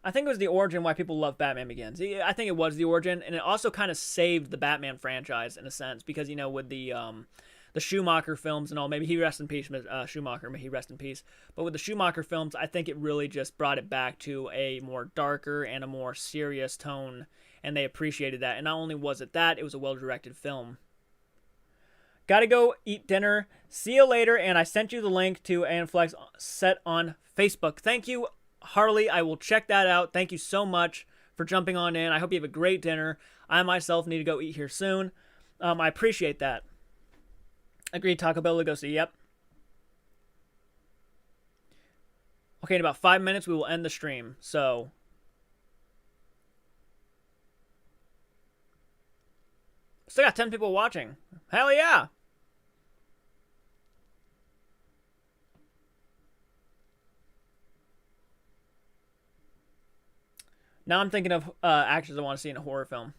I think it was the origin why people love Batman Begins. I think it was the origin, and it also kind of saved the Batman franchise in a sense because, you know, with the Schumacher films and all, maybe he rest in peace, Schumacher, may he rest in peace. But with the Schumacher films, I think it really just brought it back to a more darker and a more serious tone, and they appreciated that. And not only was it that, it was a well-directed film. Gotta go eat dinner. See you later, and I sent you the link to Anflex set on Facebook. Thank you, Harley. I will check that out. Thank you so much for jumping on in. I hope you have a great dinner. I myself need to go eat here soon. I appreciate that. Agreed, Taco Bell Lugosi. Yep. Okay, in about 5 minutes, we will end the stream. So, still got 10 people watching. Hell yeah! Now I'm thinking of actors I want to see in a horror film.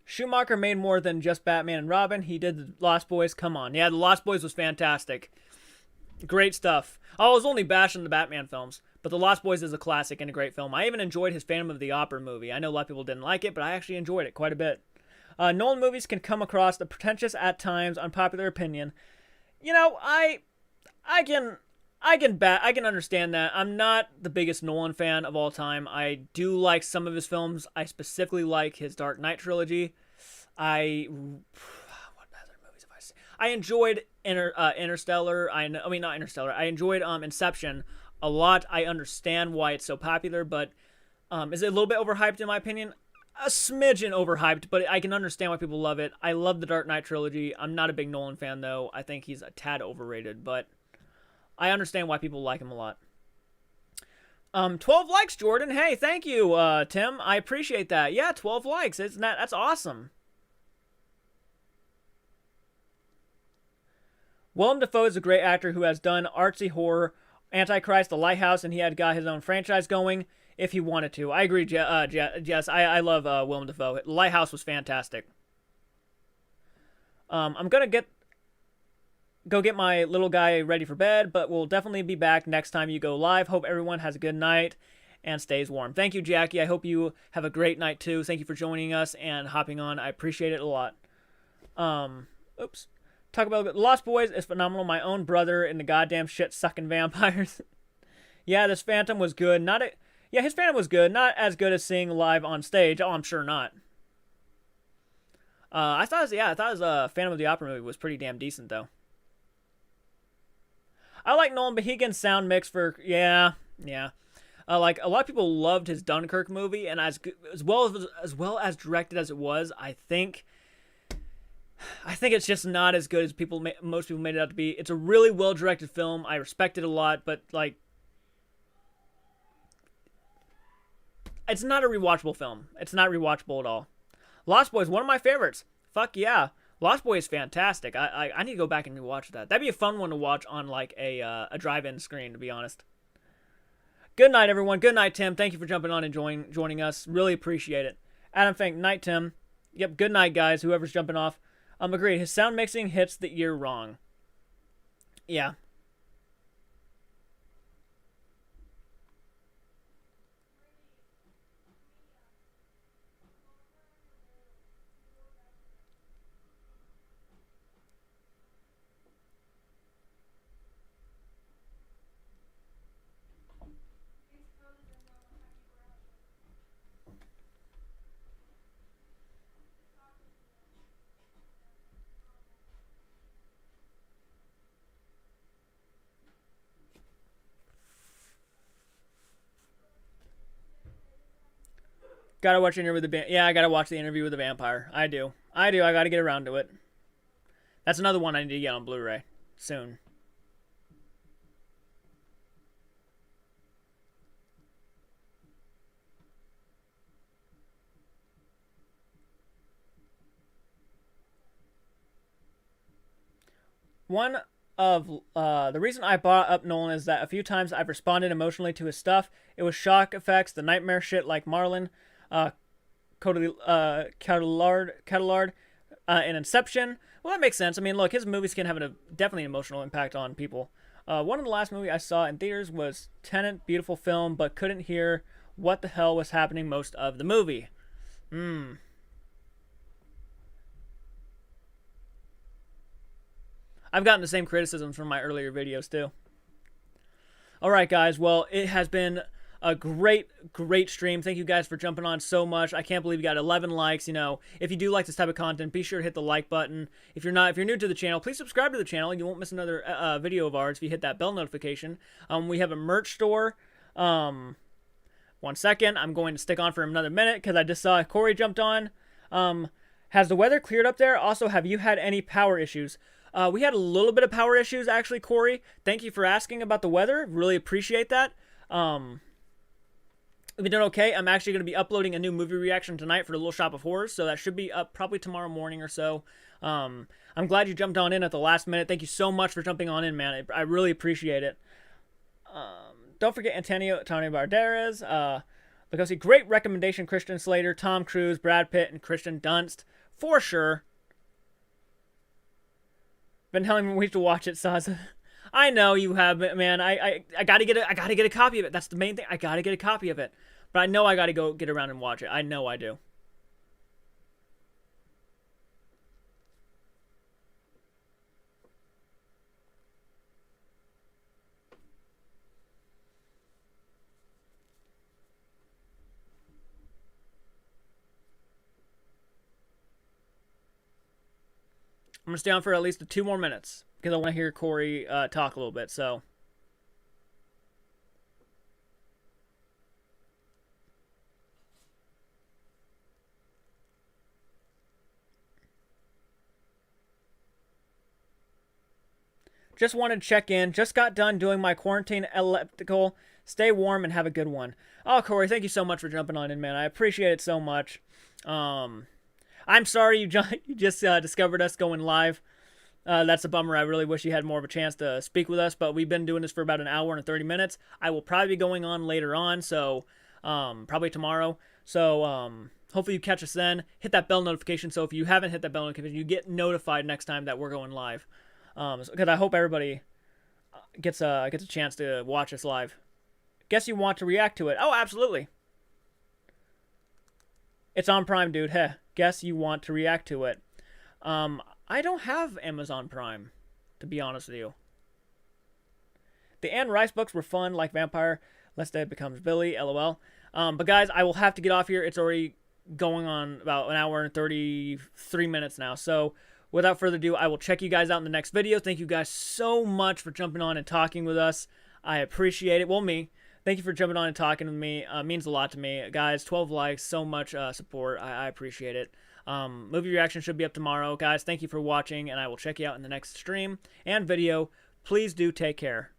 Schumacher made more than just Batman and Robin. He did the Lost Boys. Come on. Yeah, the Lost Boys was fantastic. Great stuff. I was only bashing the Batman films, but the Lost Boys is a classic and a great film. I even enjoyed his Phantom of the Opera movie. I know a lot of people didn't like it, but I actually enjoyed it quite a bit. Nolan movies can come across the pretentious at times, unpopular opinion. You know, I can understand that. I'm not the biggest Nolan fan of all time. I do like some of his films. I specifically like his Dark Knight trilogy. What other movies have I seen? I enjoyed Interstellar. Not Interstellar. I enjoyed Inception a lot. I understand why it's so popular, but is it a little bit overhyped in my opinion? A smidgen overhyped, but I can understand why people love it. I love the Dark Knight trilogy. I'm not a big Nolan fan though. I think he's a tad overrated, but I understand why people like him a lot. 12 likes, Jordan. Hey, thank you, Tim. I appreciate that. Yeah, 12 likes. Isn't that's awesome. Willem Dafoe is a great actor who has done artsy horror, Antichrist, The Lighthouse, and he had got his own franchise going if he wanted to. I agree, Jess. I love Willem Dafoe. The Lighthouse was fantastic. I'm gonna go get my little guy ready for bed, but we'll definitely be back next time you go live. Hope everyone has a good night and stays warm. Thank you, Jackie. I hope you have a great night too. Thank you for joining us and hopping on. I appreciate it a lot. Oops. Talk about it. Lost Boys is phenomenal. My own brother in the goddamn shit sucking vampires. Yeah, this Phantom was good. Yeah, his Phantom was good. Not as good as seeing live on stage. Oh, I'm sure not. I thought his Phantom of the Opera movie was pretty damn decent though. I like Nolan Behegan's sound mix for like a lot of people loved his Dunkirk movie, and as well as directed as it was, I think it's just not as good as most people made it out to be. It's a really well directed film. I respect it a lot, but like, it's not a rewatchable film. It's not rewatchable at all. Lost Boys, one of my favorites. Fuck yeah. Lost Boys is fantastic. I need to go back and rewatch that. That'd be a fun one to watch on like a drive-in screen, to be honest. Good night, everyone. Good night, Tim. Thank you for jumping on and joining us. Really appreciate it. Adam Fink, night, Tim. Yep, good night, guys. Whoever's jumping off. Agreed. His sound mixing hits the ear wrong. Yeah. Gotta watch the interview with the I gotta watch the interview with the vampire. I do. I gotta get around to it. That's another one I need to get on Blu-ray soon. One of the reason I brought up Nolan is that a few times I've responded emotionally to his stuff. It was shock effects, the nightmare shit like Marlin, Catalard, and Inception. Well, that makes sense. I mean, look, his movies can have definitely an emotional impact on people. One of the last movies I saw in theaters was Tenet, beautiful film, but couldn't hear what the hell was happening most of the movie. I've gotten the same criticisms from my earlier videos too. Alright guys, well, it has been a great stream. Thank you guys for jumping on so much. I can't believe you got 11 likes. You know, if you do like this type of content, be sure to hit the like button. If you're new to the channel, please subscribe to the channel. You won't miss another video of ours if you hit that bell notification. We have a merch store. 1 second. I'm going to stick on for another minute because I just saw Corey jumped on. Has the weather cleared up there? Also, have you had any power issues? We had a little bit of power issues, actually, Corey. Thank you for asking about the weather. Really appreciate that. We've been doing okay. I'm actually going to be uploading a new movie reaction tonight for the Little Shop of Horrors, so that should be up probably tomorrow morning or so. I'm glad you jumped on in at the last minute. Thank you so much for jumping on in, man. I really appreciate it. Don't forget Antonio Banderas. Because great recommendation, Christian Slater, Tom Cruise, Brad Pitt, and Kristen Dunst. For sure. Been telling me we have to watch it, Saza. I know you have, man. I gotta get a copy of it. That's the main thing. I gotta get a copy of it. But I know I gotta go get around and watch it. I know I do. I'm going to stay on for at least 2 more minutes because I want to hear Corey talk a little bit, so. Just wanted to check in. Just got done doing my quarantine elliptical Stay warm and have a good one. Oh, Corey, thank you so much for jumping on in, man. I appreciate it so much. I'm sorry you just discovered us going live. That's a bummer. I really wish you had more of a chance to speak with us, but we've been doing this for about an hour and 30 minutes. I will probably be going on later on, so probably tomorrow. So hopefully you catch us then. Hit that bell notification, so if you haven't hit that bell notification, you get notified next time that we're going live. Because I hope everybody gets a chance to watch us live. Guess you want to react to it. Oh, absolutely. It's on Prime, dude. Heh. Guess you want to react to it. I don't have Amazon Prime, to be honest with you. The Anne Rice books were fun, like Vampire. Lestat becomes Billy, LOL. But guys, I will have to get off here. It's already going on about an hour and 33 minutes now. So without further ado, I will check you guys out in the next video. Thank you guys so much for jumping on and talking with us. I appreciate it. Well, me. Thank you for jumping on and talking with me. It means a lot to me. Guys, 12 likes, so much support. I appreciate it. Movie reaction should be up tomorrow. Guys, thank you for watching, and I will check you out in the next stream and video. Please do take care.